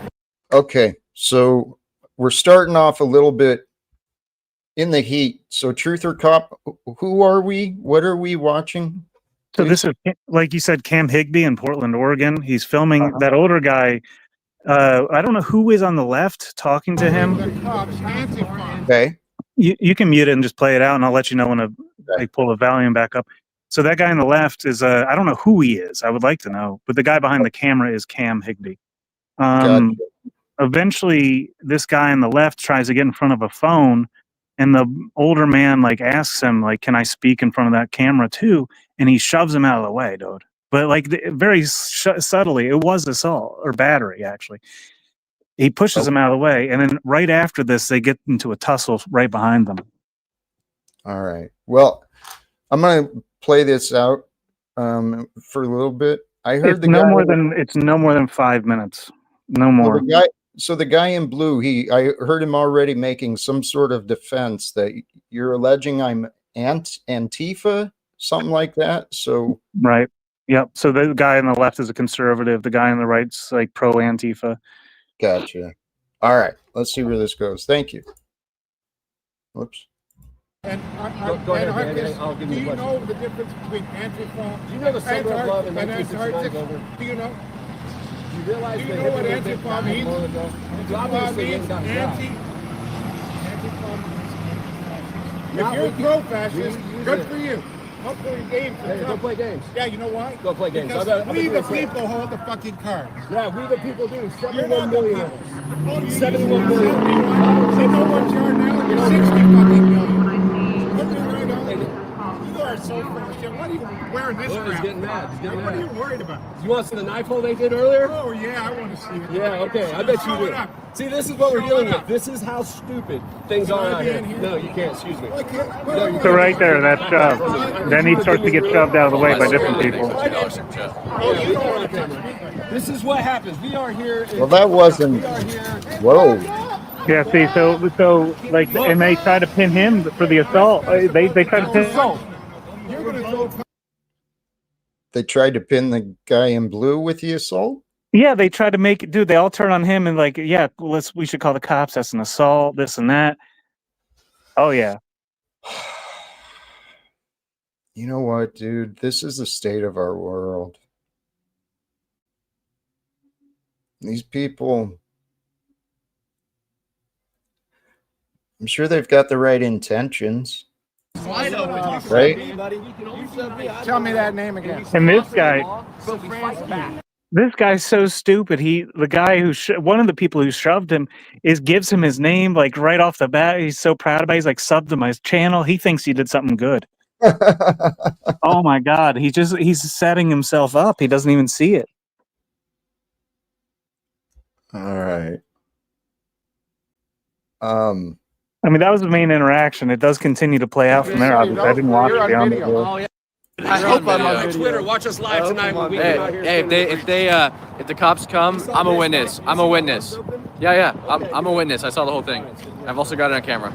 [SPEAKER 1] Okay, so we're starting off a little bit in the heat. So Truth or Cop, who are we? What are we watching?
[SPEAKER 2] So this is, like you said, Cam Higbee in Portland, Oregon. He's filming that older guy. I don't know who is on the left talking to him.
[SPEAKER 5] The cops, Antifa.
[SPEAKER 1] Okay.
[SPEAKER 2] You can mute it and just play it out, and I'll let you know when I pull the volume back up. So that guy on the left is I don't know who he is. I would like to know, but the guy behind the camera is Cam Higby.
[SPEAKER 1] Gotcha.
[SPEAKER 2] Eventually, this guy on the left tries to get in front of a phone, and the older man like asks him like, "Can I speak in front of that camera too?" And he shoves him out of the way, dude. But like very subtly, it was assault or battery actually. He pushes him out of the way, and then right after this, they get into a tussle right behind them.
[SPEAKER 1] All right. Well, I'm gonna play this out for a little bit. I heard
[SPEAKER 2] It's no more than 5 minutes. No more.
[SPEAKER 1] So the guy in blue, I heard him already making some sort of defense that you're alleging I'm Antifa, something like that. So
[SPEAKER 2] right. Yep. So the guy on the left is a conservative. The guy on the right's like pro Antifa.
[SPEAKER 1] Gotcha. All right. Let's see where this goes. Thank you. Whoops.
[SPEAKER 5] And
[SPEAKER 6] Go ahead, Dan. I'll give you a question.
[SPEAKER 5] Do you know the difference between Antifa
[SPEAKER 6] Do you know the Summer of Love in
[SPEAKER 5] and
[SPEAKER 6] 1969 is
[SPEAKER 5] Antarctic?
[SPEAKER 6] over?
[SPEAKER 5] Do you know?
[SPEAKER 6] Do you realize
[SPEAKER 5] Do you
[SPEAKER 6] the
[SPEAKER 5] know what
[SPEAKER 6] hippie movement
[SPEAKER 5] Antifa
[SPEAKER 6] died
[SPEAKER 5] means?
[SPEAKER 6] long ago? You
[SPEAKER 5] Antifa
[SPEAKER 6] obviously
[SPEAKER 5] means
[SPEAKER 6] ain't got a job.
[SPEAKER 5] Antifa means anti-fascist.
[SPEAKER 6] Now
[SPEAKER 5] If you're
[SPEAKER 6] we can-
[SPEAKER 5] pro-fascist,
[SPEAKER 6] we use
[SPEAKER 5] good
[SPEAKER 6] it.
[SPEAKER 5] for you. I'll play games.
[SPEAKER 6] Hey, go play games.
[SPEAKER 5] Yeah, you know why?
[SPEAKER 6] Go play games.
[SPEAKER 5] Because
[SPEAKER 6] I'm
[SPEAKER 5] we
[SPEAKER 6] gonna
[SPEAKER 5] the
[SPEAKER 6] do it.
[SPEAKER 5] people hold the fucking cards.
[SPEAKER 6] Yeah, we the people do.
[SPEAKER 5] You're
[SPEAKER 6] 71
[SPEAKER 5] not the
[SPEAKER 6] million
[SPEAKER 5] people.
[SPEAKER 6] of us.
[SPEAKER 5] Oh, you
[SPEAKER 6] 71
[SPEAKER 5] You
[SPEAKER 6] million.
[SPEAKER 5] know what you are now? You're 60 fucking million. Look me right on. You are so full of shit. Why are you wearing this
[SPEAKER 6] Well, he's
[SPEAKER 5] crap?
[SPEAKER 6] getting mad. He's getting
[SPEAKER 5] What are you
[SPEAKER 6] mad.
[SPEAKER 5] worried about?
[SPEAKER 6] You want to see the knife hole they did earlier?
[SPEAKER 5] Oh, yeah, I want to see it.
[SPEAKER 6] Yeah, okay. I bet you
[SPEAKER 5] Show
[SPEAKER 6] do.
[SPEAKER 5] it up.
[SPEAKER 6] See, this is what we're
[SPEAKER 5] Show
[SPEAKER 6] dealing
[SPEAKER 5] it
[SPEAKER 6] with.
[SPEAKER 5] up.
[SPEAKER 6] This is how stupid things
[SPEAKER 5] Can
[SPEAKER 6] are
[SPEAKER 5] I
[SPEAKER 6] out
[SPEAKER 5] be
[SPEAKER 6] here.
[SPEAKER 5] in here?
[SPEAKER 6] No, you can't. Excuse me.
[SPEAKER 2] So right there, that's shoved. Then he starts to get shoved out of the way by different people.
[SPEAKER 6] This is what happens. We are here.
[SPEAKER 1] Well, that wasn't.
[SPEAKER 6] We are here.
[SPEAKER 1] Whoa.
[SPEAKER 2] Yeah, see, so like, and they try to pin him for the assault. They try to pin.
[SPEAKER 5] You're going to go.
[SPEAKER 1] They tried to pin the guy in blue with the assault.
[SPEAKER 2] Yeah, they try to make it. Dude, they all turn on him and like, yeah, we should call the cops. That's an assault. This and that. Oh yeah.
[SPEAKER 1] You know what, dude? This is the state of our world. These people, I'm sure they've got the right intentions. Right?
[SPEAKER 5] Tell me that name again.
[SPEAKER 2] And this guy's so stupid. The guy who one of the people who shoved him gives him his name like right off the bat. He's so proud about it. He's like subbed to my channel. He thinks he did something good. Oh my God. He's setting himself up. He doesn't even see it.
[SPEAKER 1] All right.
[SPEAKER 2] I mean, that was the main interaction. It does continue to play out from there. Obviously, I didn't watch
[SPEAKER 5] You're
[SPEAKER 2] the
[SPEAKER 5] on
[SPEAKER 2] on
[SPEAKER 5] video.
[SPEAKER 2] the
[SPEAKER 7] I hope I'm on
[SPEAKER 6] On Twitter, watch us live tonight. When we
[SPEAKER 7] Hey, if the cops come, I'm a witness. I'm a witness. Yeah, I'm a witness. I saw the whole thing. I've also got it on camera.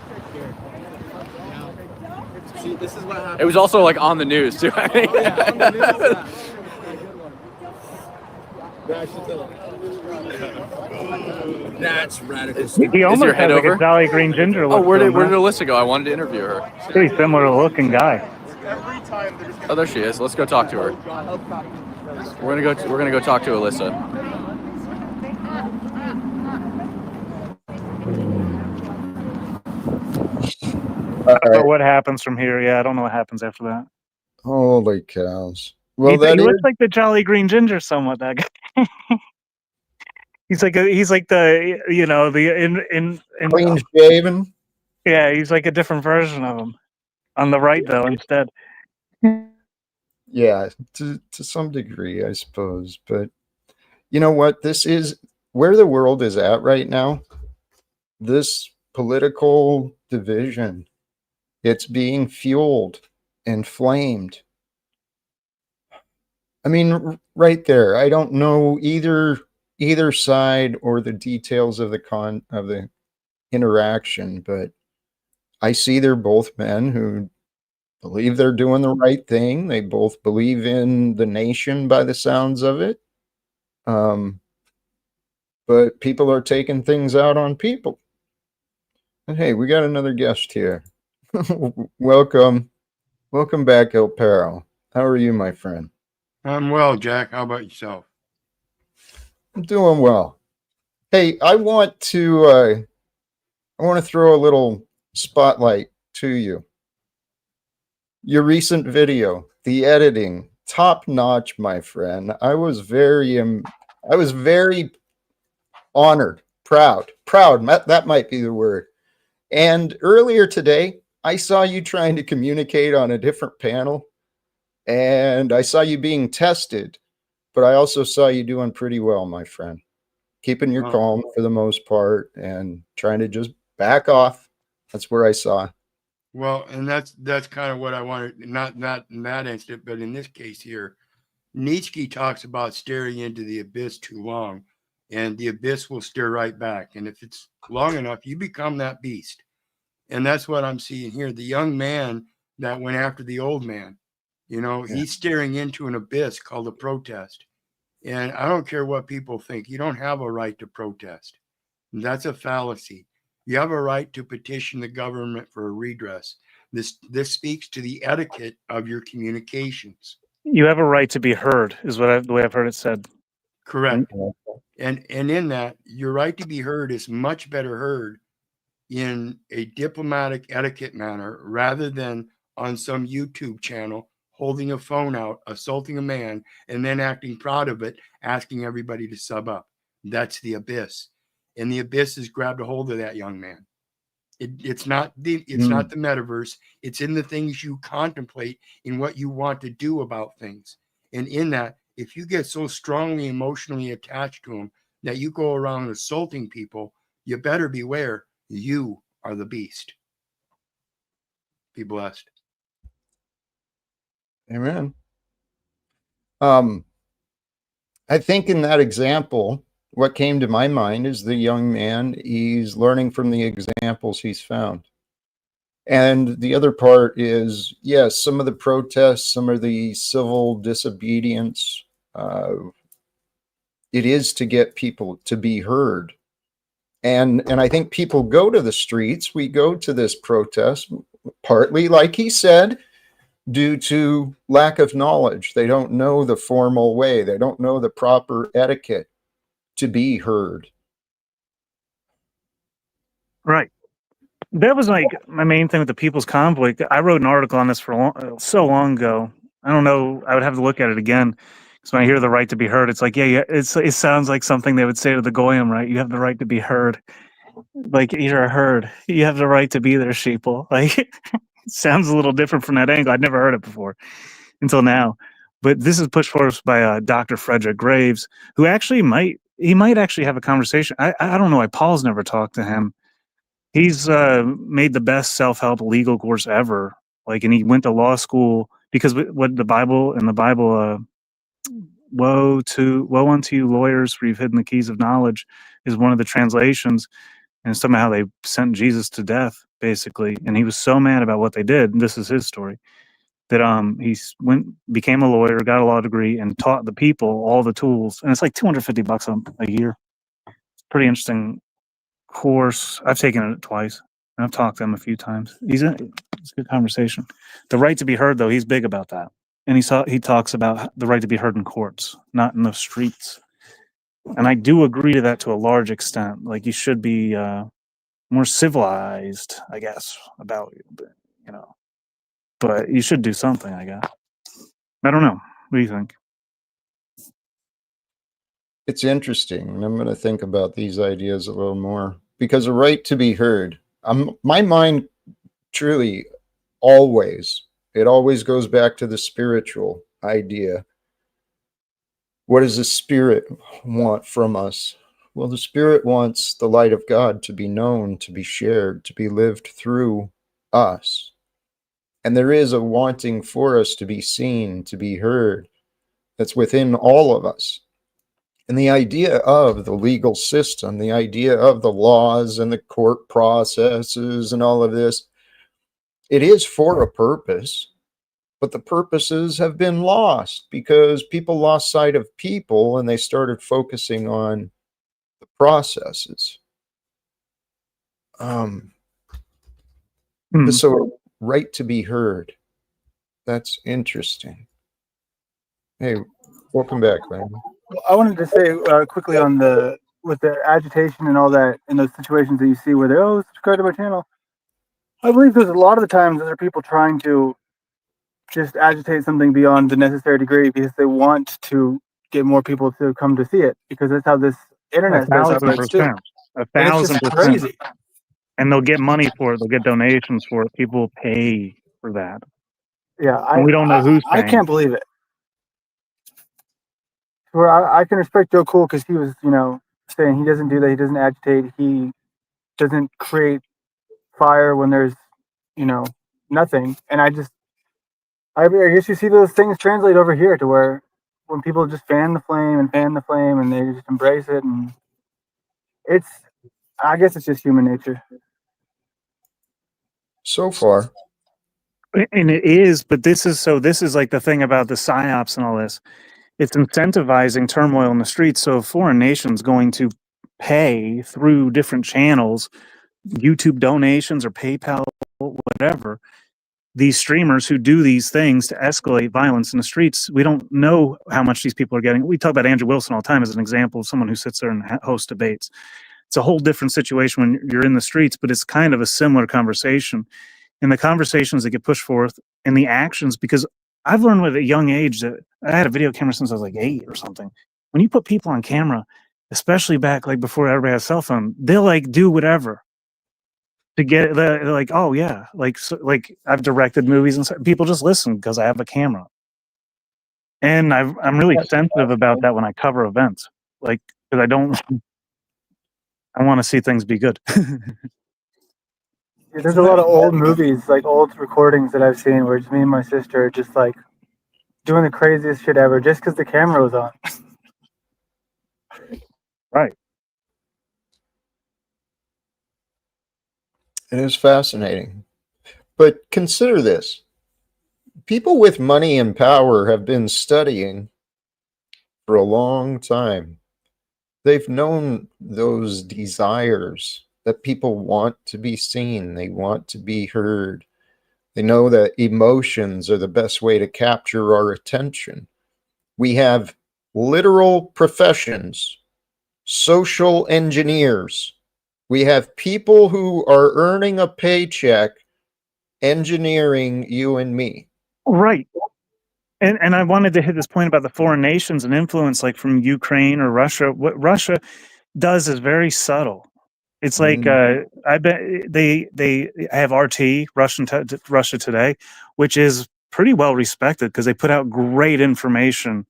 [SPEAKER 6] See, this is what happens.
[SPEAKER 7] It was also like on the news too.
[SPEAKER 6] That's radical.
[SPEAKER 2] He almost
[SPEAKER 7] your head
[SPEAKER 2] has like
[SPEAKER 7] over?
[SPEAKER 2] a Jolly Green Ginger look.
[SPEAKER 7] Oh, where
[SPEAKER 2] to
[SPEAKER 7] did
[SPEAKER 2] him, huh?
[SPEAKER 7] Alyssa go? I wanted to interview her.
[SPEAKER 2] Pretty similar looking guy.
[SPEAKER 7] Oh, there she is. Let's go talk to her. We're gonna go talk to Alyssa.
[SPEAKER 2] I don't know what happens from here. Yeah, I don't know what happens after that.
[SPEAKER 1] Holy cows. Well,
[SPEAKER 2] He
[SPEAKER 1] that is.
[SPEAKER 2] looks like the Jolly Green Ginger somewhat. That guy. he's like the
[SPEAKER 1] Clean shaven.
[SPEAKER 2] yeah, he's like a different version of him. On the right though, instead.
[SPEAKER 1] Yeah, to some degree, I suppose. But you know what? This is where the world is at right now. This political division, it's being fueled, inflamed. I mean, right there. I don't know either side or the details of the interaction, but I see they're both men who believe they're doing the right thing. They both believe in the nation by the sounds of it. But people are taking things out on people. And hey, we got another guest here. Welcome back, El Perro. How are you, my friend?
[SPEAKER 5] I'm well, Jack. How about yourself?
[SPEAKER 1] I'm doing well. Hey, I want to throw a little spotlight to you. Your recent video, the editing, top notch, my friend. I was very honored, proud. That might be the word. And earlier today, I saw you trying to communicate on a different panel, and I saw you being tested, but I also saw you doing pretty well, my friend. Keeping your calm for the most part and trying to just back off. That's where I saw.
[SPEAKER 8] Well, and that's kind of what I wanted, not in that instant, but in this case here. Nietzsche talks about staring into the abyss too long, and the abyss will stare right back. And if it's long enough, you become that beast. And that's what I'm seeing here. The young man that went after the old man, he's staring into an abyss called a protest. And I don't care what people think. You don't have a right to protest. That's a fallacy. You have a right to petition the government for a redress. This speaks to the etiquette of your communications.
[SPEAKER 2] You have a right to be heard, is the way I've heard it said.
[SPEAKER 8] Correct. And in that, your right to be heard is much better heard in a diplomatic etiquette manner rather than on some YouTube channel holding a phone out, assaulting a man, and then acting proud of it, asking everybody to sub up. That's the abyss. And the abyss has grabbed a hold of that young man. It's not the metaverse. It's in the things you contemplate, in what you want to do about things. And in that, if you get so strongly emotionally attached to them that you go around assaulting people, you better beware. You are the beast. Be blessed.
[SPEAKER 1] Amen. I think in that example, what came to my mind is the young man, he's learning from the examples he's found. And the other part is, yes, some of the protests, some of the civil disobedience, it is to get people to be heard. And I think people go to the streets, we go to this protest, partly, like he said, due to lack of knowledge. They don't know the formal way. They don't know the proper etiquette to be heard.
[SPEAKER 2] Right. That was like my main thing with the People's Convoy. I wrote an article on this for so long ago. I don't know. I would have to look at it again. So when I hear the right to be heard, it's like, yeah. It sounds like something they would say to the Goyim, right? You have the right to be heard. Like, you're a herd. You have the right to be there, sheeple. Like, it sounds a little different from that angle. I'd never heard it before until now. But this is pushed forward by Dr. Frederick Graves, who actually might actually have a conversation. I don't know why Paul's never talked to him. He's made the best self-help legal course ever. Like, and he went to law school because what the Bible, woe unto you lawyers, for you've hidden the keys of knowledge, is one of the translations. And somehow they sent Jesus to death, basically. And he was so mad about what they did, and this is his story, that he became a lawyer, got a law degree, and taught the people all the tools. And it's like $250 a year. It's a pretty interesting course. I've taken it twice. And I've talked to him a few times. It's a good conversation. The right to be heard, though, he's big about that. And he talks about the right to be heard in courts, not in the streets. And I do agree to that to a large extent. Like, you should be more civilized, I guess, about, but you should do something, I guess. I don't know. What do you think?
[SPEAKER 1] It's interesting, and I'm going to think about these ideas a little more, because a right to be heard, my mind truly always goes back to the spiritual idea. What does the Spirit want from us? Well, the Spirit wants the light of God to be known, to be shared, to be lived through us. And there is a wanting for us to be seen, to be heard, that's within all of us. And the idea of the legal system, the idea of the laws and the court processes and all of this, it is for a purpose. But the purposes have been lost because people lost sight of people and they started focusing on the processes. So, right to be heard. That's interesting. Hey, welcome back, man.
[SPEAKER 3] I wanted to say quickly on the with the agitation and all that in those situations that you see where they're, oh, subscribe to my channel. I believe there's a lot of the times those are people trying to just agitate something beyond the necessary degree because they want to get more people to come to see it, because that's how this internet space operates too.
[SPEAKER 2] 1,000%.
[SPEAKER 3] And it's just
[SPEAKER 2] 1,000%.
[SPEAKER 3] crazy.
[SPEAKER 2] And they'll get money for it. They'll get donations for it. People will pay for that.
[SPEAKER 3] Yeah,
[SPEAKER 2] And we don't know who's
[SPEAKER 3] I
[SPEAKER 2] paying.
[SPEAKER 3] can't believe it. Where I can respect Joe Cool because he was, saying he doesn't do that. He doesn't agitate. He doesn't create fire when there's, nothing. And I guess you see those things translate over here to where when people just fan the flame and they just embrace it, and I guess it's just human nature.
[SPEAKER 1] So far.
[SPEAKER 2] And it is, but this is like the thing about the psyops and all this. It's incentivizing turmoil in the streets. So a foreign nation's going to pay through different channels, YouTube donations or PayPal, whatever, these streamers who do these things to escalate violence in the streets. We don't know how much these people are getting. We talk about Andrew Wilson all the time as an example of someone who sits there and hosts debates. It's a whole different situation when you're in the streets, but it's kind of a similar conversation. And the conversations that get pushed forth and the actions, because I've learned at a young age that I had a video camera since I was like 8 or something. When you put people on camera, especially back like before everybody had a cell phone, they'll like do whatever to get. They're like, oh yeah, like I've directed movies and stuff. People just listen because I have a camera, and I'm really sensitive about that when I cover events, like because I want to see things be good.
[SPEAKER 3] There's a lot of old movies, like old recordings that I've seen where it's me and my sister are just like doing the craziest shit ever just because the camera was on.
[SPEAKER 2] Right.
[SPEAKER 1] It is fascinating. But consider this. People with money and power have been studying for a long time. They've known those desires that people want to be seen. They want to be heard. They know that emotions are the best way to capture our attention. We have literal professions, social engineers. We have people who are earning a paycheck engineering you and me.
[SPEAKER 2] Right. And I wanted to hit this point about the foreign nations and influence, like from Ukraine or Russia. What Russia does is very subtle. It's like I bet they have RT Russia Today, which is pretty well respected because they put out great information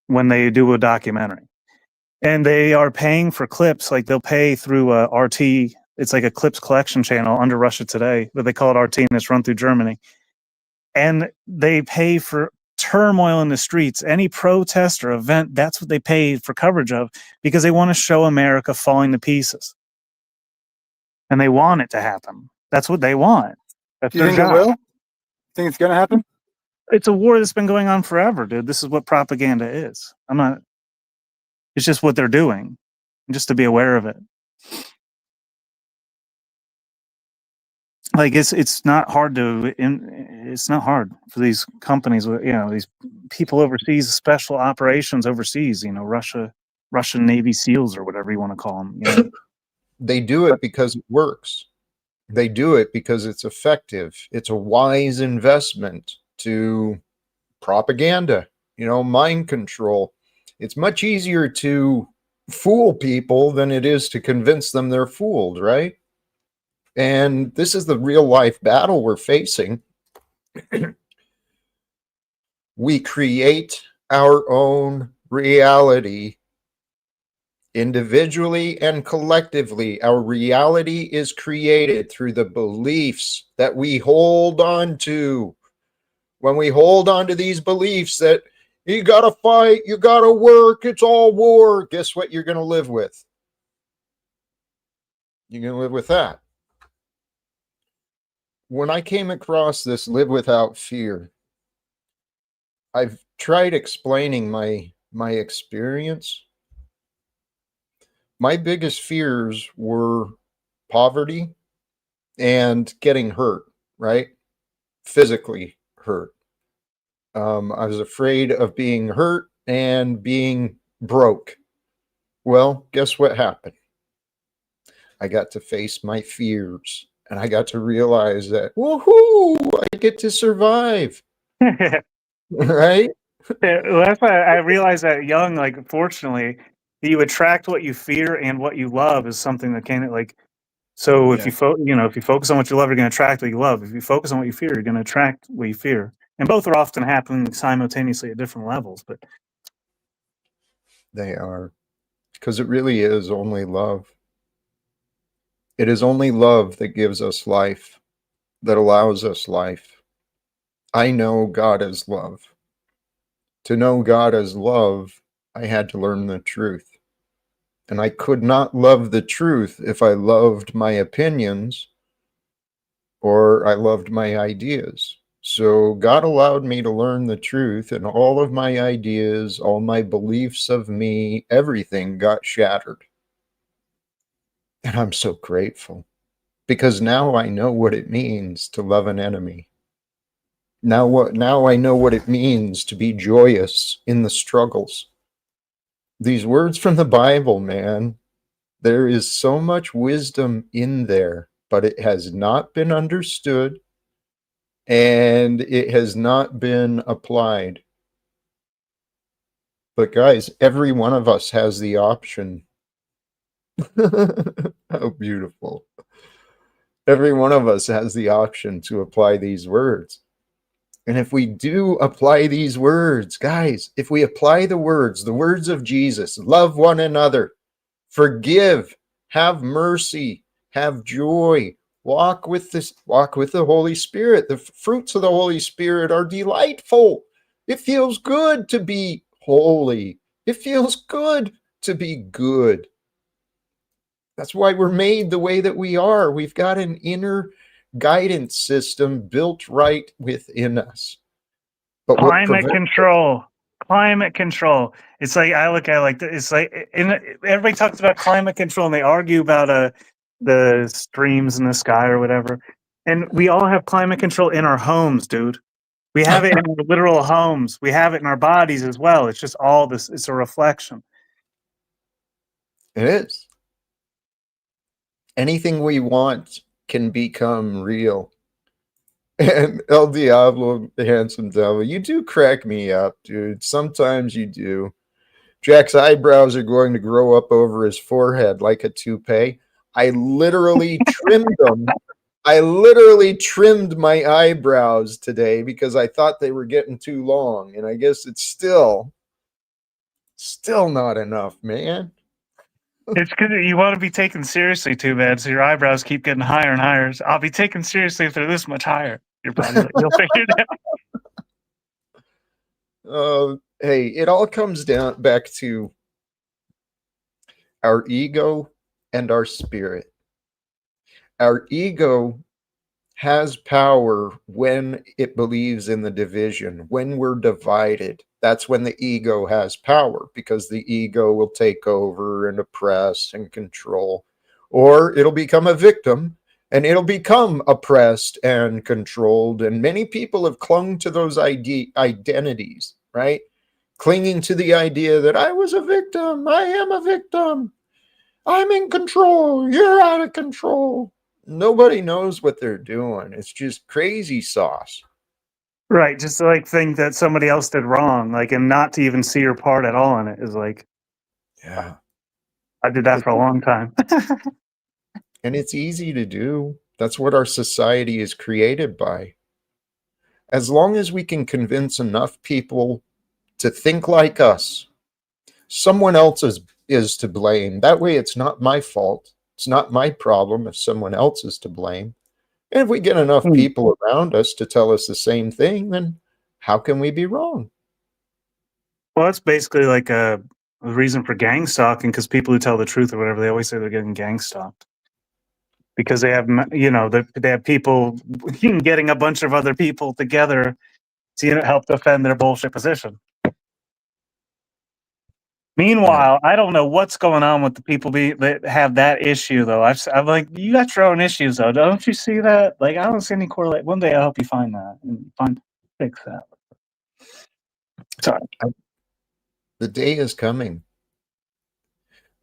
[SPEAKER 2] when they do a documentary, and they are paying for clips. Like they'll pay through RT. It's like a clips collection channel under Russia Today, but they call it RT, and it's run through Germany. And they pay for turmoil in the streets, any protest or event. That's what they pay for coverage of because they want to show America falling to pieces. And they want it to happen. That's what they want. That's
[SPEAKER 3] Do you
[SPEAKER 2] their
[SPEAKER 3] think it
[SPEAKER 2] job.
[SPEAKER 3] will? Think it's going to happen?
[SPEAKER 2] It's a war that's been going on forever, dude. This is what propaganda is. It's just what they're doing. Just to be aware of it. Like it's not hard it's not hard for these companies, these people overseas, special operations overseas, Russian Navy SEALs or whatever you want to call them.
[SPEAKER 1] They do it because it works. They do it because it's effective. It's a wise investment to propaganda, mind control. It's much easier to fool people than it is to convince them they're fooled, right? And this is the real life battle we're facing. We create our own reality individually and collectively. Our reality is created through the beliefs that we hold on to. When we hold on to these beliefs that you got to fight, you got to work, it's all war, guess what you're going to live with? You're going to live with that. When I came across this live without fear, I've tried explaining my experience. My biggest fears were poverty and getting hurt, right? Physically hurt. I was afraid of being hurt and being broke, Well, guess what happened? I got to face my fears, and I got to realize that, woohoo, I get to survive, right?
[SPEAKER 2] Well, that's why I realized that young, like, fortunately, you attract what you fear, and what you love is something that can, like, so if
[SPEAKER 1] Yeah.
[SPEAKER 2] if you focus on what you love, you're going to attract what you love. If you focus on what you fear, you're going to attract what you fear. And both are often happening simultaneously at different levels. But
[SPEAKER 1] They are. Because it really is only love. It is only love that gives us life, that allows us life. I know God as love. To know God as love, I had to learn the truth. And I could not love the truth if I loved my opinions or I loved my ideas. So God allowed me to learn the truth, and all of my ideas, all my beliefs of me, everything got shattered. And I'm so grateful because now I know what it means to love an enemy. Now I know what it means to be joyous in the struggles. These words from the Bible, man, there is so much wisdom in there, but it has not been understood and it has not been applied. But guys, every one of us has the option. How beautiful. Every one of us has the option to apply these words. And if we do apply these words, guys, if we apply the words of Jesus, love one another, forgive, have mercy, have joy, walk with the Holy Spirit. The fruits of the Holy Spirit are delightful. It feels good to be holy. It feels good to be good. That's why we're made the way that we are. We've got an inner guidance system built right within us. But what
[SPEAKER 2] climate control, climate control. It's like, I look at it like it's like, and everybody talks about climate control and they argue about the streams in the sky or whatever. And we all have climate control in our homes, dude. We have it in our literal homes. We have it in our bodies as well. It's just all this. It's a reflection.
[SPEAKER 1] It is. Anything we want can become real. And El Diablo, the handsome devil, you do crack me up, dude. Sometimes you do. Jack's eyebrows are going to grow up over his forehead like a toupee. I literally trimmed them. I literally trimmed my eyebrows today because I thought they were getting too long. And I guess it's still not enough, man.
[SPEAKER 2] It's because you want to be taken seriously too bad, so your eyebrows keep getting higher and higher. So I'll be taken seriously if they're this much higher. Your body's like, you'll figure it out.
[SPEAKER 1] Hey, it all comes down back to our ego and our spirit. Our ego has power when it believes in the division. When we're divided, that's when the ego has power, because the ego will take over and oppress and control, or it'll become a victim and it'll become oppressed and controlled. And many people have clung to those identities, right? Clinging to the idea that I was a victim, I am a victim, I'm in control, you're out of control. Nobody knows what they're doing. It's just crazy sauce.
[SPEAKER 2] Right, just to like think that somebody else did wrong, like, and not to even see your part at all in it is like,
[SPEAKER 1] Yeah.
[SPEAKER 2] I did that for a long time.
[SPEAKER 1] And it's easy to do. That's what our society is created by. As long as we can convince enough people to think like us, someone else is to blame. That way it's not my fault. It's not my problem if someone else is to blame. And if we get enough people around us to tell us the same thing, then how can we be wrong?
[SPEAKER 2] Well, it's basically like a reason for gang stalking, because people who tell the truth or whatever, they always say they're getting gang stalked because they have, they have people getting a bunch of other people together to help defend their bullshit position. Meanwhile, I don't know what's going on with the people that have that issue, though. I'm like, you got your own issues, though. Don't you see that? Like, I don't see any correlate. One day I'll help you find that and fix that. Sorry.
[SPEAKER 1] The day is coming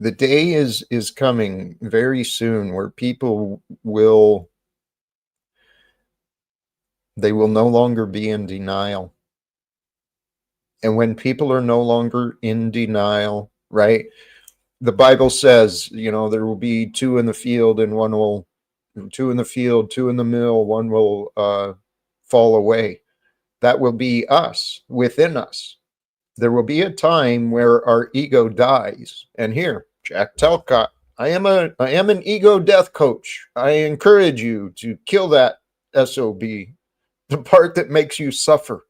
[SPEAKER 1] The day is coming very soon where people will no longer be in denial. And when people are no longer in denial, right? The Bible says, there will be two in the field and two in the field, two in the mill, one will fall away. That will be us, within us. There will be a time where our ego dies. And here, Jack Talcott, I am an ego death coach. I encourage you to kill that SOB, the part that makes you suffer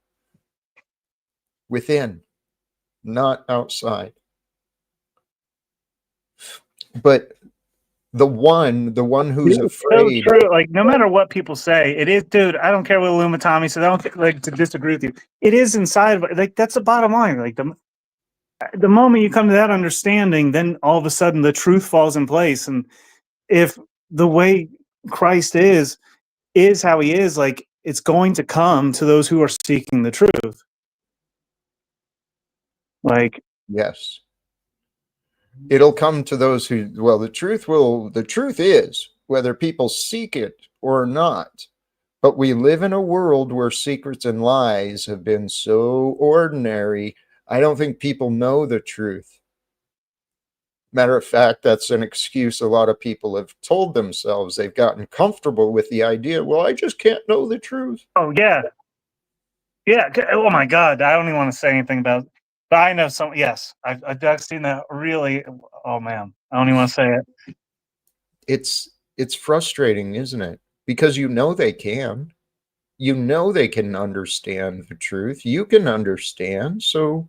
[SPEAKER 1] within, not outside. But the one who's
[SPEAKER 2] It's
[SPEAKER 1] afraid.
[SPEAKER 2] so true. Like, no matter what people say, it is, dude. I don't care what Lumatami says. I don't like to disagree with you. It is inside. Like, that's the bottom line. Like, the moment you come to that understanding, then all of a sudden the truth falls in place. And if the way Christ is how he is, like, it's going to come to those who are seeking the truth. Like,
[SPEAKER 1] Yes. It'll come to those who, well, the truth is, whether people seek it or not. But we live in a world where secrets and lies have been so ordinary. I don't think people know the truth. Matter of fact, that's an excuse a lot of people have told themselves. They've gotten comfortable with the idea, well, I just can't know the truth.
[SPEAKER 2] oh yeah, yeah. Oh my God, I don't even want to say anything about. But I know some. Yes, I've seen that. Really, oh man, I don't even want to say it.
[SPEAKER 1] It's frustrating, isn't it? Because they can. They can understand the truth. You can understand. So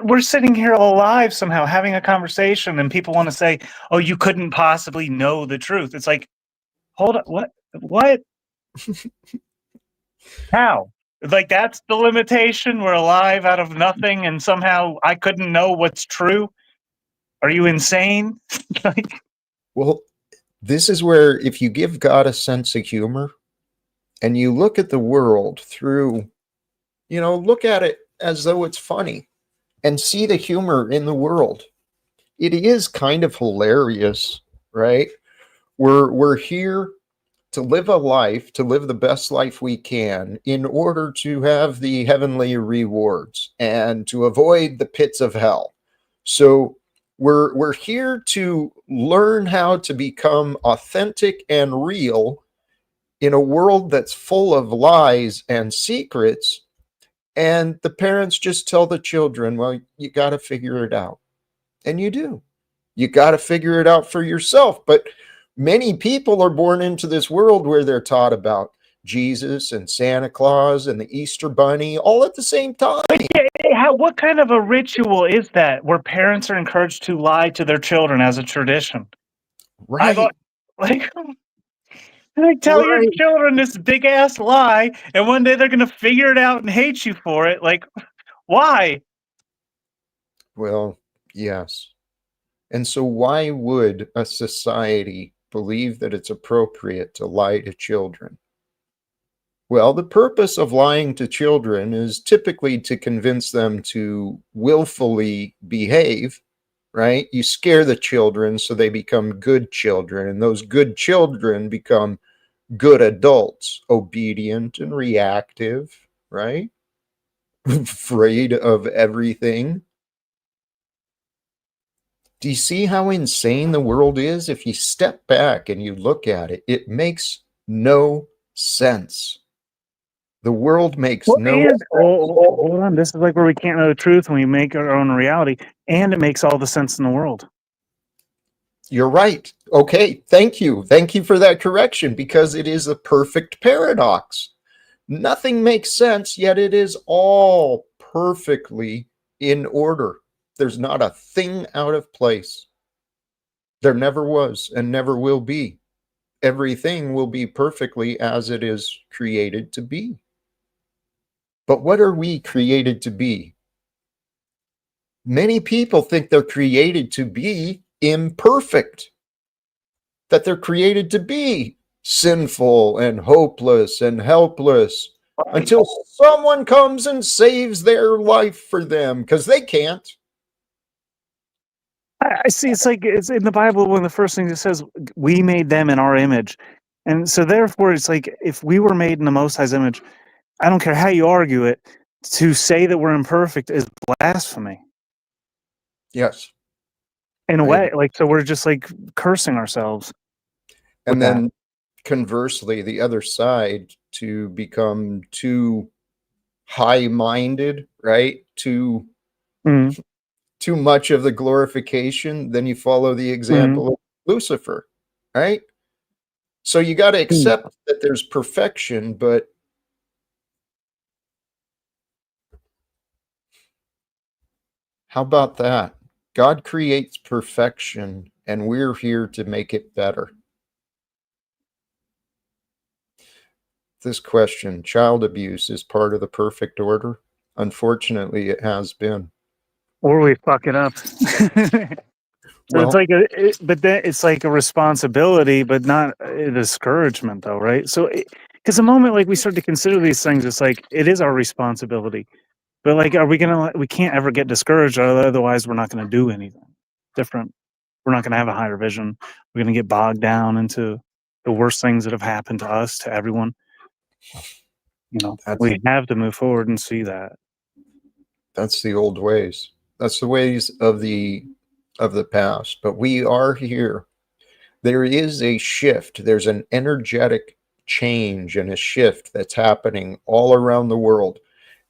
[SPEAKER 2] We're sitting here all alive somehow having a conversation, and people want to say, "Oh, you couldn't possibly know the truth." It's like, hold on, what? How? Like, that's the limitation? We're alive out of nothing, and somehow I couldn't know what's true? Are you insane? Like,
[SPEAKER 1] well, this is where, if you give God a sense of humor and you look at the world through, look at it as though it's funny and see the humor in the world, it is kind of hilarious, right? We're here to live a life, to live the best life we can in order to have the heavenly rewards and to avoid the pits of hell. So we're here to learn how to become authentic and real in a world that's full of lies and secrets. And the parents just tell the children, well, you got to figure it out. And you do. You got to figure it out for yourself. But many people are born into this world where they're taught about Jesus and Santa Claus and the Easter Bunny all at the same time.
[SPEAKER 2] what kind of a ritual is that where parents are encouraged to lie to their children as a tradition?
[SPEAKER 1] Right.
[SPEAKER 2] Like tell your children this big ass lie, and one day they're going to figure it out and hate you for it. Like, why?
[SPEAKER 1] Well, yes. And so why would a society believe that it's appropriate to lie to children? Well, the purpose of lying to children is typically to convince them to willfully behave, right? You scare the children so they become good children, and those good children become good adults, obedient and reactive, right? Afraid of everything. Do you see how insane the world is? If you step back and you look at it, it makes no sense. The world makes no sense.
[SPEAKER 2] Hold on. This is like where we can't know the truth when we make our own reality, and it makes all the sense in the world.
[SPEAKER 1] You're right. Okay, thank you. Thank you for that correction, because it is a perfect paradox. Nothing makes sense, yet it is all perfectly in order. There's not a thing out of place. There never was and never will be. Everything will be perfectly as it is created to be. But what are we created to be? Many people think they're created to be imperfect, that they're created to be sinful and hopeless and helpless until someone comes and saves their life for them, because they can't.
[SPEAKER 2] I see. It's like it's in the Bible. One of the first things it says, "We made them in our image," and so therefore, it's like if we were made in the Most High's image, I don't care how you argue it. To say that we're imperfect is blasphemy
[SPEAKER 1] Yes.
[SPEAKER 2] in a
[SPEAKER 1] I
[SPEAKER 2] way.
[SPEAKER 1] agree.
[SPEAKER 2] Like, so we're just like cursing ourselves.
[SPEAKER 1] And
[SPEAKER 2] with that.
[SPEAKER 1] then conversely, the other side, to become too high-minded, right?
[SPEAKER 2] Mm,
[SPEAKER 1] Too much of the glorification, then you follow the
[SPEAKER 2] mm,
[SPEAKER 1] example of Lucifer, right? So you got to
[SPEAKER 2] mm.
[SPEAKER 1] accept that there's perfection, but how about that? God creates perfection, and we're here to make it better. This question, child abuse is part of the perfect order? Unfortunately, it has been.
[SPEAKER 2] Or we fuck it up. So it's
[SPEAKER 1] Well,
[SPEAKER 2] like but then it's like a responsibility, but not a discouragement, though, right? So, because the moment like we start to consider these things, it's like it is our responsibility. But like, are we gonna? We can't ever get discouraged, otherwise we're not gonna do anything different. We're not gonna have a higher vision. We're gonna get bogged down into the worst things that have happened to us, to everyone.
[SPEAKER 1] that's
[SPEAKER 2] We have to move forward and see that.
[SPEAKER 1] that's the old ways. That's the ways of the past. But we are here. There is a shift. There's an energetic change and a shift that's happening all around the world.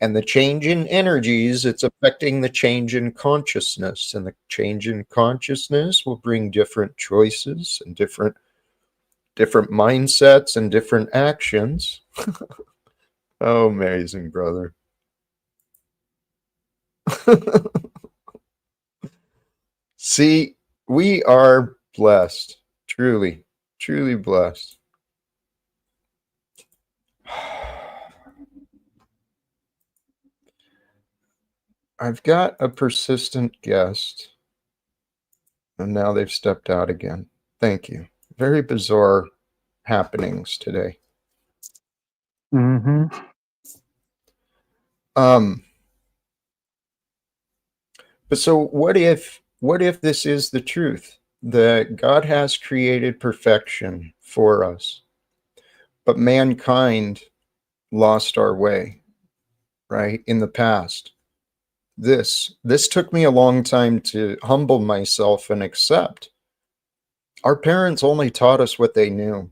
[SPEAKER 1] And the change in energies, it's affecting the change in consciousness. And the change in consciousness will bring different choices and different mindsets and different actions. Oh, amazing, brother. See, we are blessed. Truly, truly blessed. I've got a persistent guest, and now they've stepped out again. Thank you. Very bizarre happenings today.
[SPEAKER 2] Mm-hmm.
[SPEAKER 1] But so what if this is the truth? That God has created perfection for us, but mankind lost our way, right? In the past. This took me a long time to humble myself and accept. Our parents only taught us what they knew,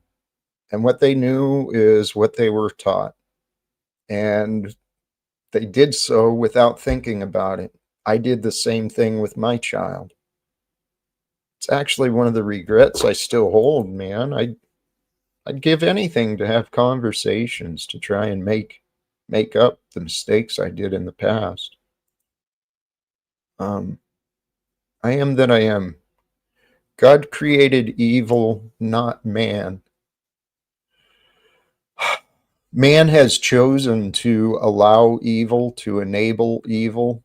[SPEAKER 1] and what they knew is what they were taught. And they did so without thinking about it. I did the same thing with my child. It's actually one of the regrets I still hold, man. I'd give anything to have conversations to try and make up the mistakes I did in the past. I am that I am. God created evil, not man. Man has chosen to allow evil, to enable evil,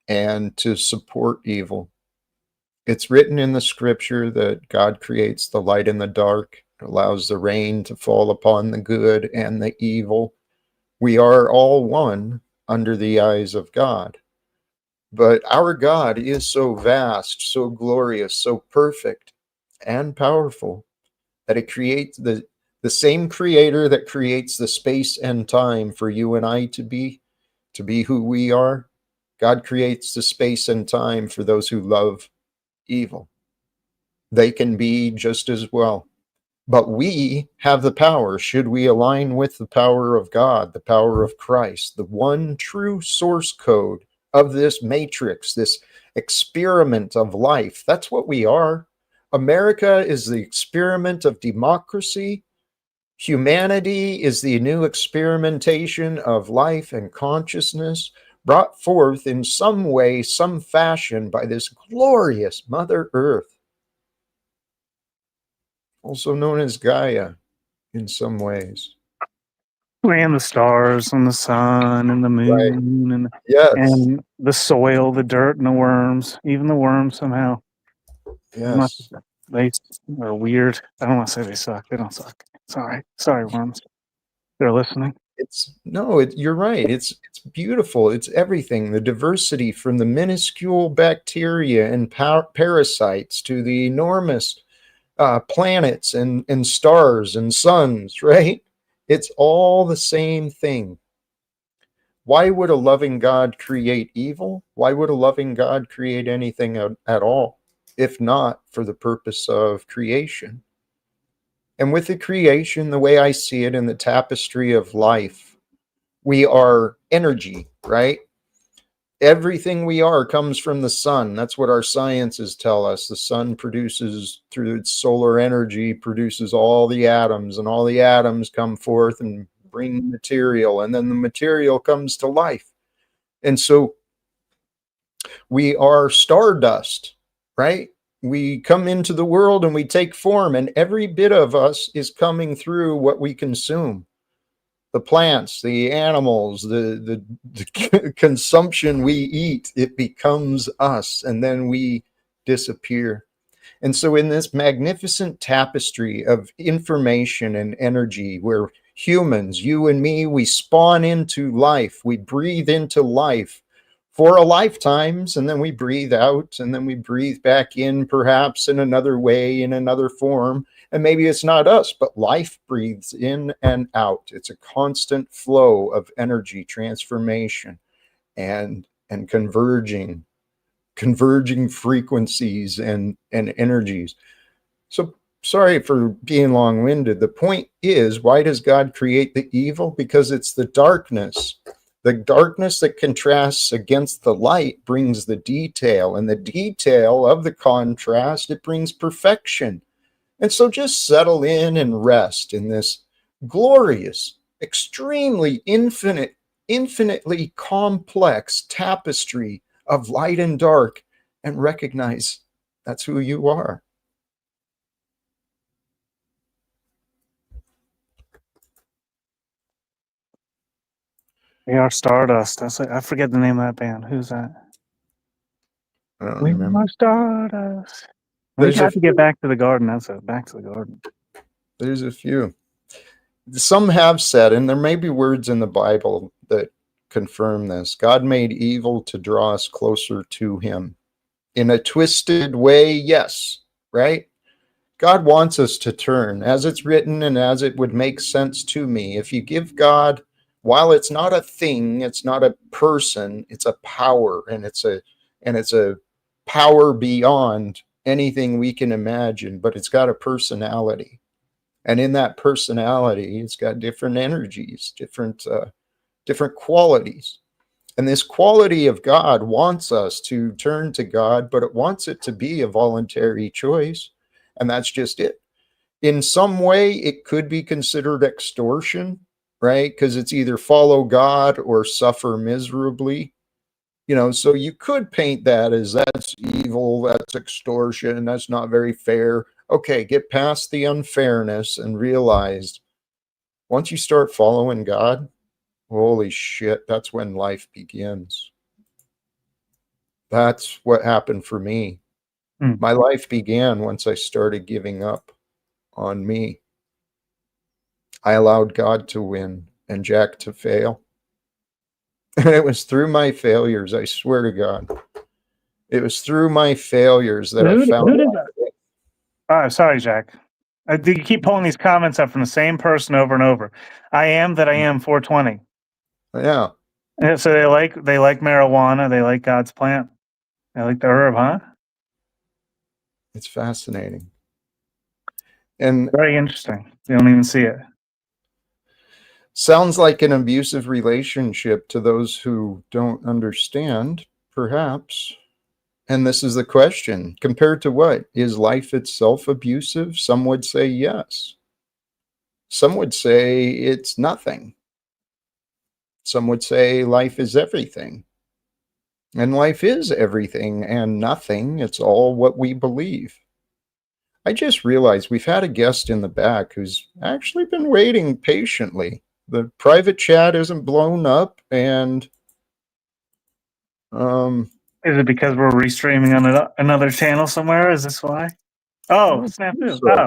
[SPEAKER 1] and to support evil. It's written in the scripture that God creates the light and the dark, allows the rain to fall upon the good and the evil. We are all one under the eyes of God. But our God is so vast, so glorious, so perfect and powerful that it creates the same creator that creates the space and time for you and I to be who we are. God creates the space and time for those who love evil. They can be just as well. But we have the power, should we align with the power of God, the power of Christ, the one true source code of this matrix, this experiment of life. That's what we are. America is the experiment of democracy. Humanity is the new experimentation of life and consciousness brought forth in some way, some fashion by this glorious Mother Earth, also known as Gaia in some ways.
[SPEAKER 2] And the stars and the sun and the
[SPEAKER 1] Right.
[SPEAKER 2] moon
[SPEAKER 1] Yes.
[SPEAKER 2] and the soil, the dirt and the worms, even the worms somehow.
[SPEAKER 1] Yes.
[SPEAKER 2] They are weird. I don't want to say they suck. They don't suck. Sorry, worms. They're listening.
[SPEAKER 1] You're right. It's beautiful. It's everything. The diversity from the minuscule bacteria and parasites to the enormous planets and stars and suns, right? It's all the same thing. Why would a loving God create evil? Why would a loving God create anything at all, if not for the purpose of creation? And with the creation, the way I see it in the tapestry of life, we are energy, right? Everything we are comes from the sun. That's what our sciences tell us. The sun produces, through its solar energy, produces all the atoms, and all the atoms come forth and bring material, and then the material comes to life. And so we are stardust, right? We come into the world and we take form, and every bit of us is coming through what we consume. The plants, the animals, the consumption we eat, it becomes us, and then we disappear. And so in this magnificent tapestry of information and energy, where humans, you and me, we spawn into life, we breathe into life for a lifetimes, and then we breathe out, and then we breathe back in, perhaps in another way, in another form. And maybe it's not us, but life breathes in and out. It's a constant flow of energy transformation and converging frequencies and energies. So sorry for being long-winded. The point is, why does God create the evil? Because it's the darkness. The darkness that contrasts against the light brings the detail, and the detail of the contrast, it brings perfection. And so just settle in and rest in this glorious, extremely infinitely complex tapestry of light and dark, and recognize that's who you are.
[SPEAKER 2] We are Stardust. I forget the name of that band. Who's that?
[SPEAKER 1] I don't
[SPEAKER 2] We
[SPEAKER 1] remember.
[SPEAKER 2] are Stardust. We got to get back to the garden. That's it. Back to the garden.
[SPEAKER 1] There's a few. Some have said, and there may be words in the Bible that confirm this, God made evil to draw us closer to him. In a twisted way, yes, right? God wants us to turn, as it's written and as it would make sense to me. If you give God, while it's not a thing, it's not a person, it's a power, and it's a power beyond anything we can imagine, but it's got a personality. And in that personality, it's got different energies, different qualities. And this quality of God wants us to turn to God, but it wants it to be a voluntary choice. And that's just it. In some way, it could be considered extortion, right? Because it's either follow God or suffer miserably. So you could paint that as that's evil, that's extortion, that's not very fair. Okay, get past the unfairness and realize once you start following God, holy shit, that's when life begins. That's what happened for me. My life began once I started giving up on me. I allowed God to win and Jack to fail. And it was through my failures, I swear to God. It was through my failures that I found out.
[SPEAKER 2] Oh, sorry, Jack. You keep pulling these comments up from the same person over and over. I am 420.
[SPEAKER 1] Yeah.
[SPEAKER 2] And so they like marijuana. They like God's plant. They like the herb, huh?
[SPEAKER 1] It's fascinating. And
[SPEAKER 2] very interesting. You don't even see it.
[SPEAKER 1] Sounds like an abusive relationship to those who don't understand, perhaps. And this is the question. Compared to what? Is life itself abusive? Some would say yes. Some would say it's nothing. Some would say life is everything. And life is everything and nothing. It's all what we believe. I just realized we've had a guest in the back who's actually been waiting patiently. The private chat isn't blown up, and
[SPEAKER 2] is it because we're restreaming on another channel somewhere? Is this why? Oh, Snafu. So. Oh,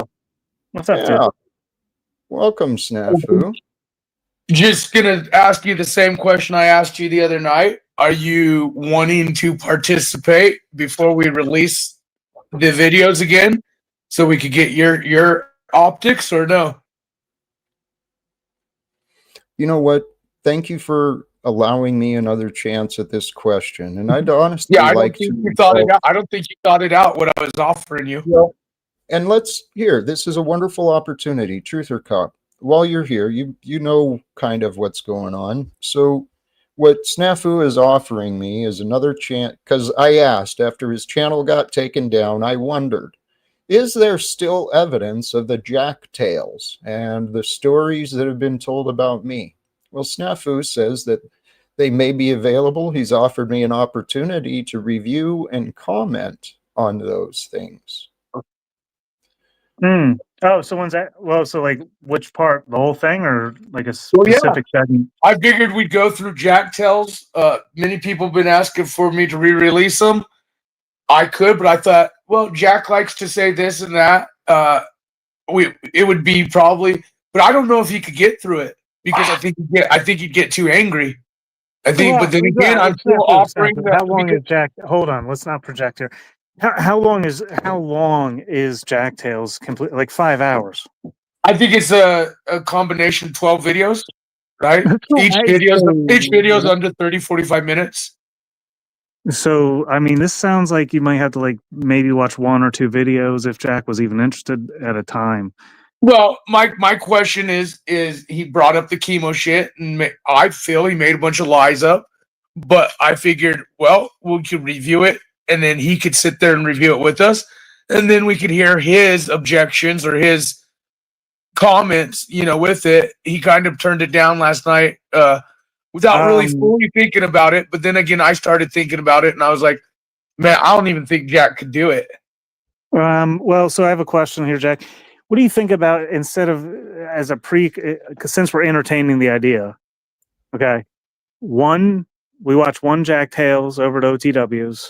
[SPEAKER 2] what's up, dude?
[SPEAKER 1] Welcome, Snafu.
[SPEAKER 9] Just gonna ask you the same question I asked you the other night. Are you wanting to participate before we release the videos again, so we could get your optics, or no?
[SPEAKER 1] You know what? Thank you for allowing me another chance at this question. And I'd honestly
[SPEAKER 9] Yeah, I don't
[SPEAKER 1] like
[SPEAKER 9] think you
[SPEAKER 1] to.
[SPEAKER 9] thought it out. I don't think you thought it out what I was offering you.
[SPEAKER 1] Well, and this is a wonderful opportunity, truth or cop. While you're here, you know kind of what's going on. So what Snafu is offering me is another chance, because I asked after his channel got taken down, I wondered, is there still evidence of the Jack tales and the stories that have been told about me? Well, Snafu says that they may be available. He's offered me an opportunity to review and comment on those things.
[SPEAKER 2] Hmm. Oh, so when's that? Well, so like which part? The whole thing, or like a
[SPEAKER 9] Well, yeah.
[SPEAKER 2] specific segment?
[SPEAKER 9] I figured we'd go through Jack Tells. Many people have been asking for me to re-release them. I could, but I thought, well, Jack likes to say this and that. It would be probably, but I don't know if he could get through it because I think he'd get too angry. But then again, I'm still offering.
[SPEAKER 2] How long is Jack? Hold on, let's not project here. How long is Jack Tales complete? Like 5 hours.
[SPEAKER 9] I think it's a combination of 12 videos, right? Each video is under 30, 45 minutes.
[SPEAKER 2] So, I mean, this sounds like you might have to like maybe watch 1 or 2 videos if Jack was even interested at a time.
[SPEAKER 9] Well, my question is he brought up the chemo shit, and I feel he made a bunch of lies up, but I figured, well, we could review it, and then he could sit there and review it with us, and then we could hear his objections or his comments, with it. He kind of turned it down last night without really fully thinking about it, but then again, I started thinking about it, and I was like, man, I don't even think Jack could do it.
[SPEAKER 2] Well, so I have a question here, Jack. What do you think about, instead of as a since we're entertaining the idea, okay, we watch one Jack Tales over at OTWs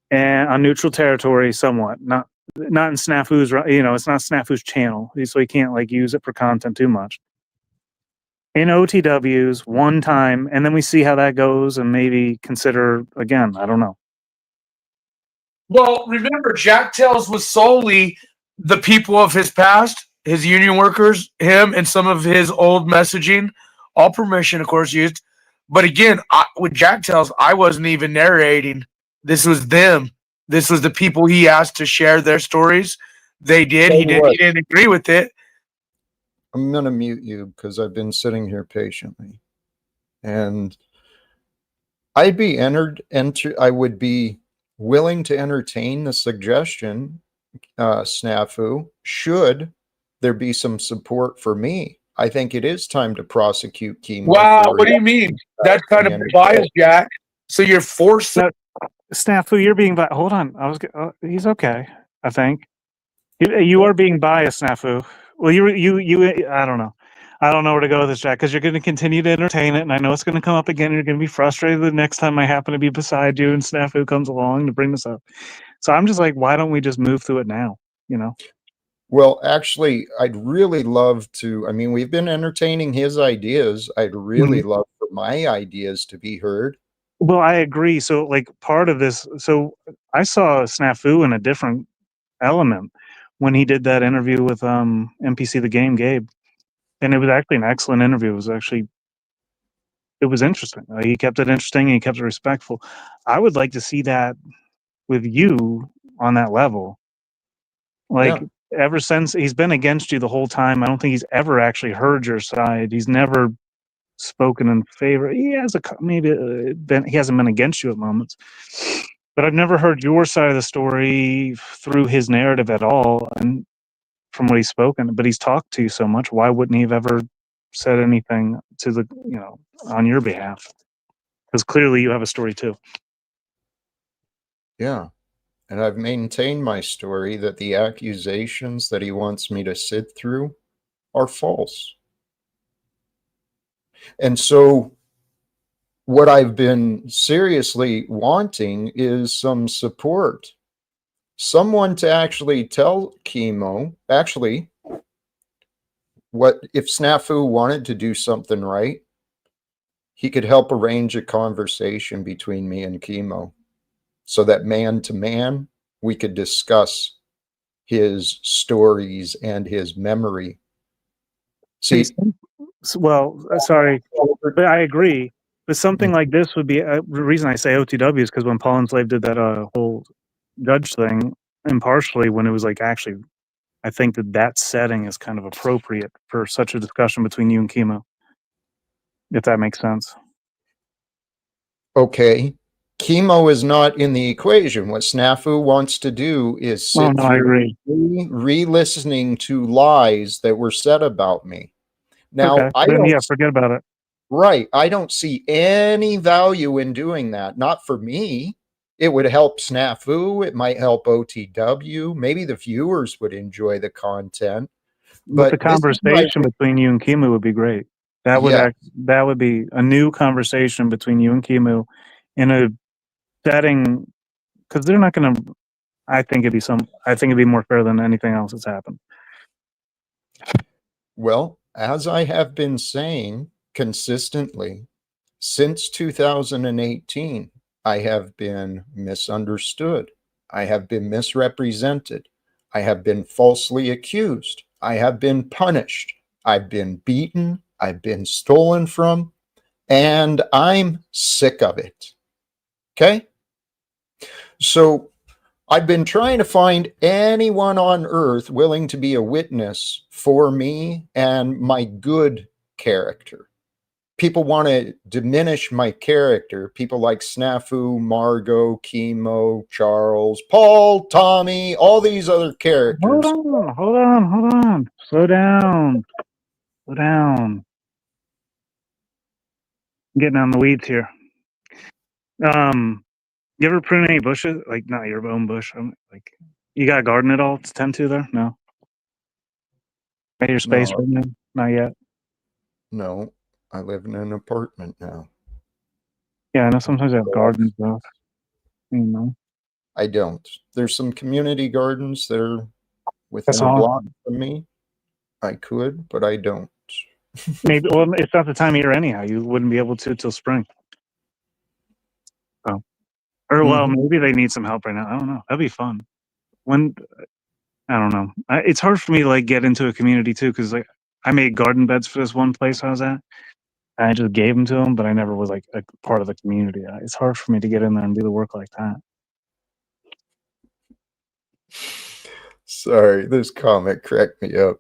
[SPEAKER 2] and on neutral territory, somewhat, not in Snafu's, it's not Snafu's channel, so he can't like use it for content too much. In OTWs one time, and then we see how that goes, and maybe consider again. I don't know.
[SPEAKER 9] Well, remember, Jack Tales was solely the people of his past, his union workers, him, and some of his old messaging, all permission, of course, used. But again, with Jack Tales, I wasn't even narrating. This was them. This was the people he asked to share their stories. They did. He didn't agree with it.
[SPEAKER 1] I'm going to mute you because I've been sitting here patiently. And I would be willing to entertain the suggestion, Snafu, should there be some support for me. I think it is time to prosecute chemo.
[SPEAKER 9] Wow, what do you mean? That's kind of biased, Jack. So you're forced.
[SPEAKER 2] Snafu, you're being biased. Hold on. He's okay, I think. You are being biased, Snafu. Well, you. I don't know. I don't know where to go with this, Jack, because you're going to continue to entertain it, and I know it's going to come up again. And you're going to be frustrated the next time I happen to be beside you and Snafu comes along to bring this up. So I'm just like, why don't we just move through it now?
[SPEAKER 1] Well, actually, I'd really love to. I mean, we've been entertaining his ideas. I'd really love for my ideas to be heard.
[SPEAKER 2] Well, I agree. So, like, part of this, so I saw Snafu in a different element when he did that interview with NPC the Game Gabe, and it was actually an excellent interview. It was interesting. He kept it interesting and he kept it respectful. I would like to see that with you on that level. Like, ever since he's been against you the whole time, I don't think he's ever actually heard your side. He's never spoken in favor. He has he hasn't been against you at moments, but I've never heard your side of the story through his narrative at all. And from what he's spoken, but he's talked to you so much, why wouldn't he have ever said anything to on your behalf? Because clearly you have a story too.
[SPEAKER 1] Yeah. And I've maintained my story that the accusations that he wants me to sit through are false. And so what I've been seriously wanting is some support. Someone to actually tell chemo, actually, what if Snafu wanted to do something right, he could help arrange a conversation between me and Chemo so that man to man, we could discuss his stories and his memory. See,
[SPEAKER 2] sorry, but I agree. But something like this would be the reason I say OTW is because when Paul and Slave did that whole judge thing impartially, when it was like actually, I think that setting is kind of appropriate for such a discussion between you and Chemo, if that makes sense.
[SPEAKER 1] okay, Chemo is not in the equation. What Snafu wants to do is sit
[SPEAKER 2] I
[SPEAKER 1] through
[SPEAKER 2] agree.
[SPEAKER 1] re-listening to lies that were said about me. Now,
[SPEAKER 2] Okay, then forget about it.
[SPEAKER 1] Right. I don't see any value in doing that. Not for me. It would help Snafu. It might help OTW. Maybe the viewers would enjoy the content.
[SPEAKER 2] But the
[SPEAKER 1] this is my-
[SPEAKER 2] conversation between you and Chemo would be great. That would
[SPEAKER 1] Yeah.
[SPEAKER 2] that would be a new conversation between you and Chemo in a setting, because they're not going to. I think it'd be more fair than anything else that's happened.
[SPEAKER 1] Well, as I have been saying consistently since 2018, I have been misunderstood. I have been misrepresented. I have been falsely accused. I have been punished. I've been beaten. I've been stolen from. And I'm sick of it. Okay? So I've been trying to find anyone on earth willing to be a witness for me and my good character. People want to diminish my character. People like Snafu, Margot, Chemo, Charles, Paul, Tommy, all these other characters.
[SPEAKER 2] Hold on. Slow down. I'm getting on the weeds here. You ever prune any bushes? Like not your own bush. Like you got a garden at all to tend to there? No. Maybe your space
[SPEAKER 1] No.
[SPEAKER 2] right now? Not yet.
[SPEAKER 1] No, I live in an apartment now.
[SPEAKER 2] Yeah, I know sometimes I have gardens though. You know.
[SPEAKER 1] I don't. There's some community gardens that are within
[SPEAKER 2] That's
[SPEAKER 1] a
[SPEAKER 2] awesome.
[SPEAKER 1] block from me. I could, but I don't.
[SPEAKER 2] Maybe. Well, it's not the time of year anyhow. You wouldn't be able to till spring. Oh. Or well, maybe they need some help right now. I don't know. That'd be fun. When I don't know. It's hard for me to like get into a community too, because like I made garden beds for this one place I was at. I just gave them to them, but I never was like a part of the community. It's hard for me to get in there and do the work like that.
[SPEAKER 1] Sorry, this comment cracked me up.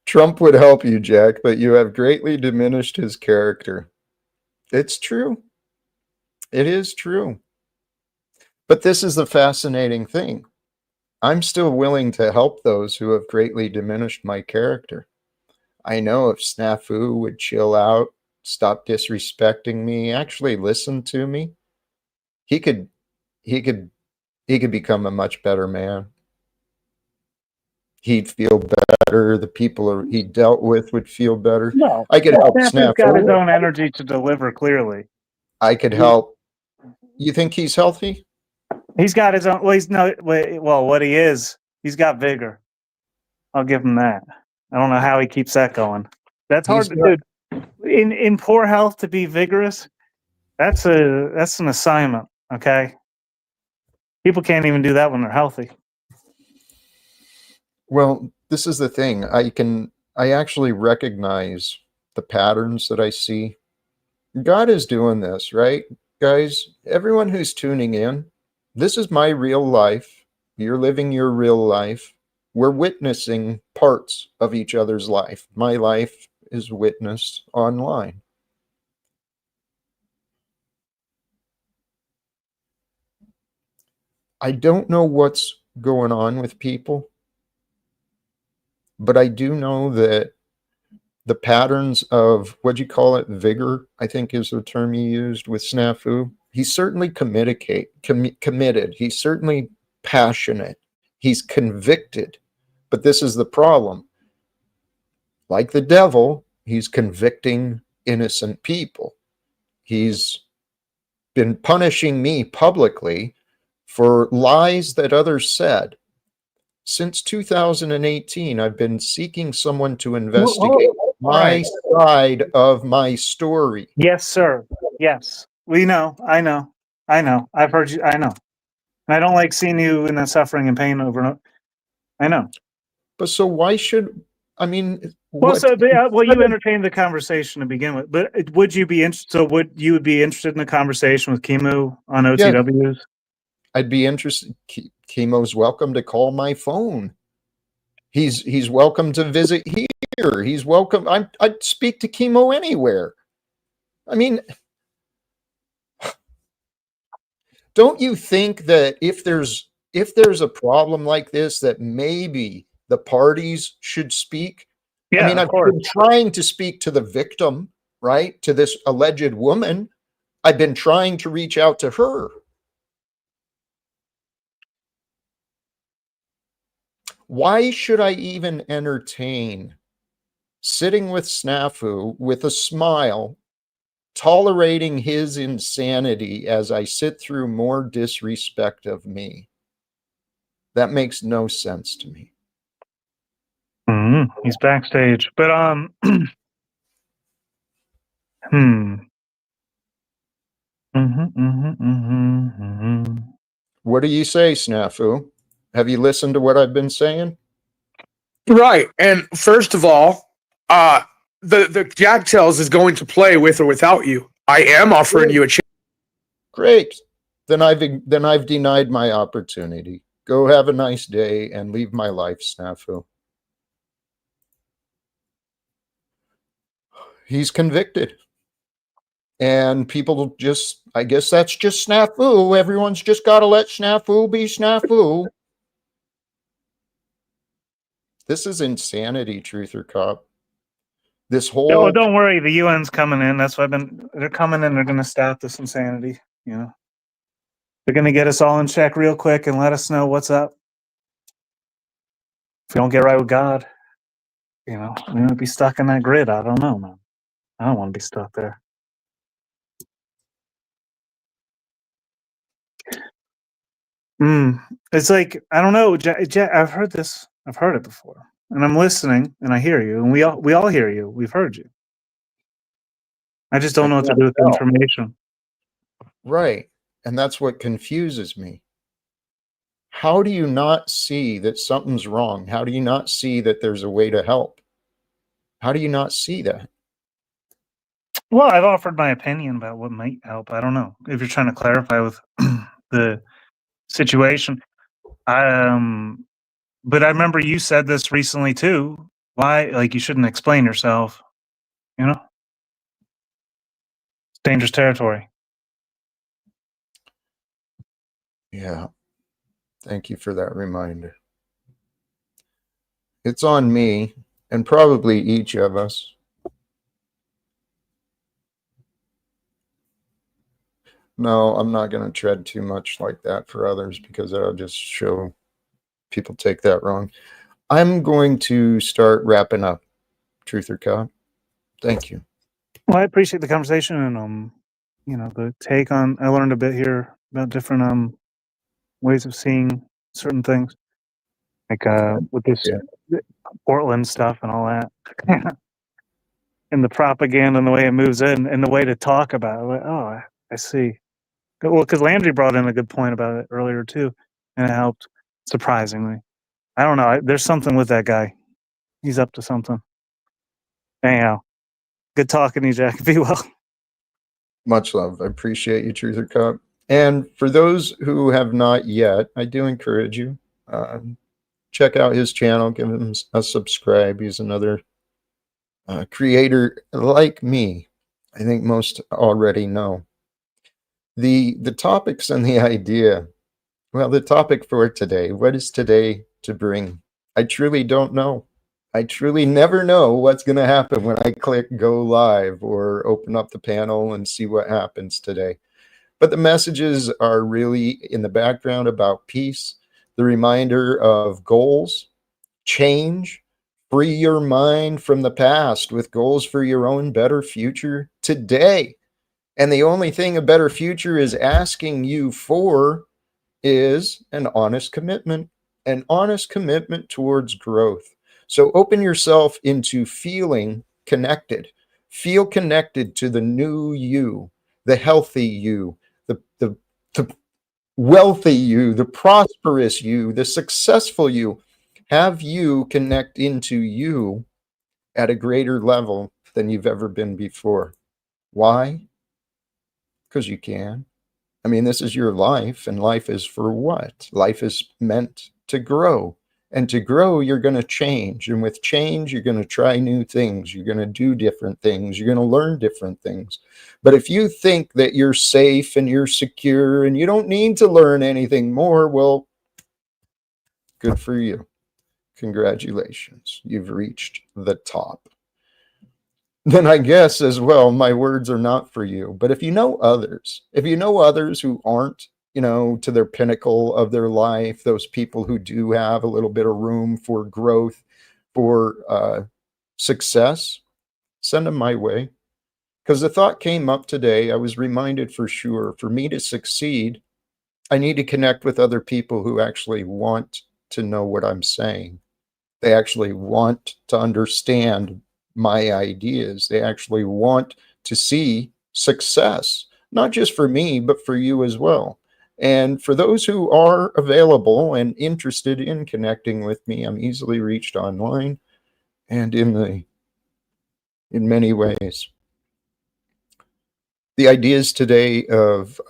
[SPEAKER 1] Trump would help you, Jack, but you have greatly diminished his character. It's true. It is true. But this is the fascinating thing. I'm still willing to help those who have greatly diminished my character. I know if Snafu would chill out, stop disrespecting me, actually listen to me, he could become a much better man. He'd feel better. The people he dealt with would feel better.
[SPEAKER 2] No,
[SPEAKER 1] I could help
[SPEAKER 2] Snafu's got his
[SPEAKER 1] Snafu.
[SPEAKER 2] own energy to deliver. Clearly,
[SPEAKER 1] I could help. You think he's healthy?
[SPEAKER 2] he's got his own. Well, he's no. Well, what he is, he's got vigor. I'll give him that. I don't know how he keeps that going. That's hard, dude. In poor health to be vigorous, that's an assignment. Okay, people can't even do that when they're healthy.
[SPEAKER 1] Well, this is the thing. I actually recognize the patterns that I see. God is doing this, right? Guys, everyone who's tuning in, this is my real life. You're living your real life. We're witnessing parts of each other's life. My life is witnessed online. I don't know what's going on with people, but I do know that the patterns of, what'd you call it, vigor, I think is the term you used with Snafu. He's certainly committed. He's certainly passionate. He's convicted. But this is the problem. Like the devil, he's convicting innocent people. He's been punishing me publicly for lies that others said. Since 2018, I've been seeking someone to investigate my side of my story.
[SPEAKER 2] Yes, sir. Yes. We know. I know. I know. I've heard you. I know. And I don't like seeing you in that suffering and pain over and over. I know.
[SPEAKER 1] But so why should, I mean,
[SPEAKER 2] Well,
[SPEAKER 1] what?
[SPEAKER 2] so well, you entertained the conversation to begin with, but would you be interested? So, would you be interested in a conversation with Kimu on
[SPEAKER 1] Yeah.
[SPEAKER 2] OTWs?
[SPEAKER 1] I'd be interested. Chemo's welcome to call my phone. He's welcome to visit here. He's welcome. I'd speak to Chemo anywhere. I mean, don't you think that if there's a problem like this, that maybe the parties should speak?
[SPEAKER 2] Yeah,
[SPEAKER 1] I mean,
[SPEAKER 2] of
[SPEAKER 1] I've
[SPEAKER 2] course.
[SPEAKER 1] been trying to speak to the victim, right? To this alleged woman. I've been trying to reach out to her. Why should I even entertain sitting with Snafu with a smile, tolerating his insanity as I sit through more disrespect of me? That makes no sense to me.
[SPEAKER 2] He's backstage, but
[SPEAKER 1] What do you say, Snafu? Have you listened to what I've been saying?
[SPEAKER 9] Right. And first of all, the Jack Tells is going to play with or without you. I am offering you a chance.
[SPEAKER 1] Great. Then I've denied my opportunity. Go have a nice day and leave my life, Snafu. He's convicted. And people just, I guess that's just Snafu. Everyone's just got to let Snafu be Snafu. This is insanity, Truther Cop. This whole...
[SPEAKER 2] Oh, don't worry. The UN's coming in. That's what they're coming in. They're going to stop this insanity. You know, they're going to get us all in check real quick and let us know what's up. If we don't get right with God, you know, we might be stuck in that grid. I don't know, man. I don't want to be stuck there. It's like, I don't know. I've heard this. I've heard it before, and I'm listening, and I hear you, and we all hear you. We've heard you. I just don't know what to do with the information.
[SPEAKER 1] Right. And that's what confuses me. How do you not see that something's wrong? How do you not see that there's a way to help? How do you not see that?
[SPEAKER 2] Well, I've offered my opinion about what might help. I don't know if you're trying to clarify with the situation. But I remember you said this recently too. Why, like, you shouldn't explain yourself. You know, it's dangerous territory.
[SPEAKER 1] Yeah. Thank you for that reminder. It's on me, and probably each of us. No, I'm not going to tread too much like that for others because that'll just show people take that wrong. I'm going to start wrapping up, Truther Cop. Thank you.
[SPEAKER 2] Well, I appreciate the conversation and you know, the take on. I learned a bit here about different ways of seeing certain things, like with this Portland stuff and all that, and the propaganda and the way it moves in and the way to talk about it. Like, oh, I see. Well, because Landry brought in a good point about it earlier too, and it helped surprisingly. I don't know. There's something with that guy. He's up to something. Anyhow, good talking to you, Jack. Be well.
[SPEAKER 1] Much love. I appreciate you, Truther Cop. And for those who have not yet, I do encourage you, check out his channel, give him a subscribe. He's another creator like me. I think most already know. The topics and the idea, well, the topic for today, what is today to bring? I truly don't know. I truly never know what's going to happen when I click go live or open up the panel and see what happens today. But the messages are really in the background about peace, the reminder of goals, change, free your mind from the past with goals for your own better future today. And the only thing a better future is asking you for is an honest commitment an honest commitment towards growth. So open yourself into feeling connected. Feel connected to the new you, the healthy you, the wealthy you, the prosperous you, the successful you. Have you connect into you at a greater level than you've ever been before. Why? Because you can. I mean, this is your life, and life is for what? Life is meant to grow. And to grow, you're going to change. And with change, you're going to try new things. You're going to do different things. You're going to learn different things. But if you think that you're safe and you're secure and you don't need to learn anything more, well, good for you. Congratulations. You've reached the top. Then I guess as well, my words are not for you. But if you know others who aren't, to their pinnacle of their life, those people who do have a little bit of room for growth, for success, send them my way. Because the thought came up today, I was reminded for sure, for me to succeed, I need to connect with other people who actually want to know what I'm saying. They actually want to understand my ideas. They actually want to see success, not just for me, but for you as well. And for those who are available and interested in connecting with me, I'm easily reached online and in many ways. The ideas today of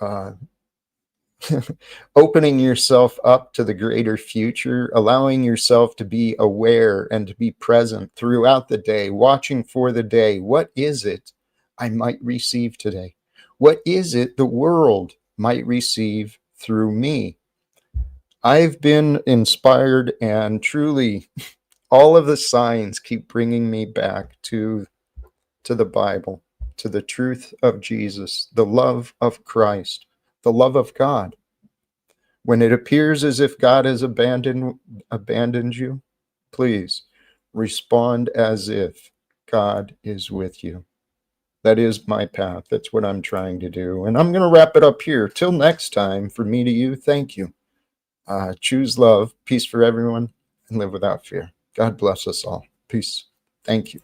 [SPEAKER 1] opening yourself up to the greater future, allowing yourself to be aware and to be present throughout the day, watching for the day. What is it I might receive today? What is it the world might receive through me? I've been inspired, and truly all of the signs keep bringing me back to the Bible, to the truth of Jesus, the love of Christ, the love of God. When it appears as if God has abandoned you, please respond as if God is with you. That is my path. That's what I'm trying to do. And I'm going to wrap it up here. Till next time, from me to you, thank you. Choose love, peace for everyone, and live without fear. God bless us all. Peace. Thank you.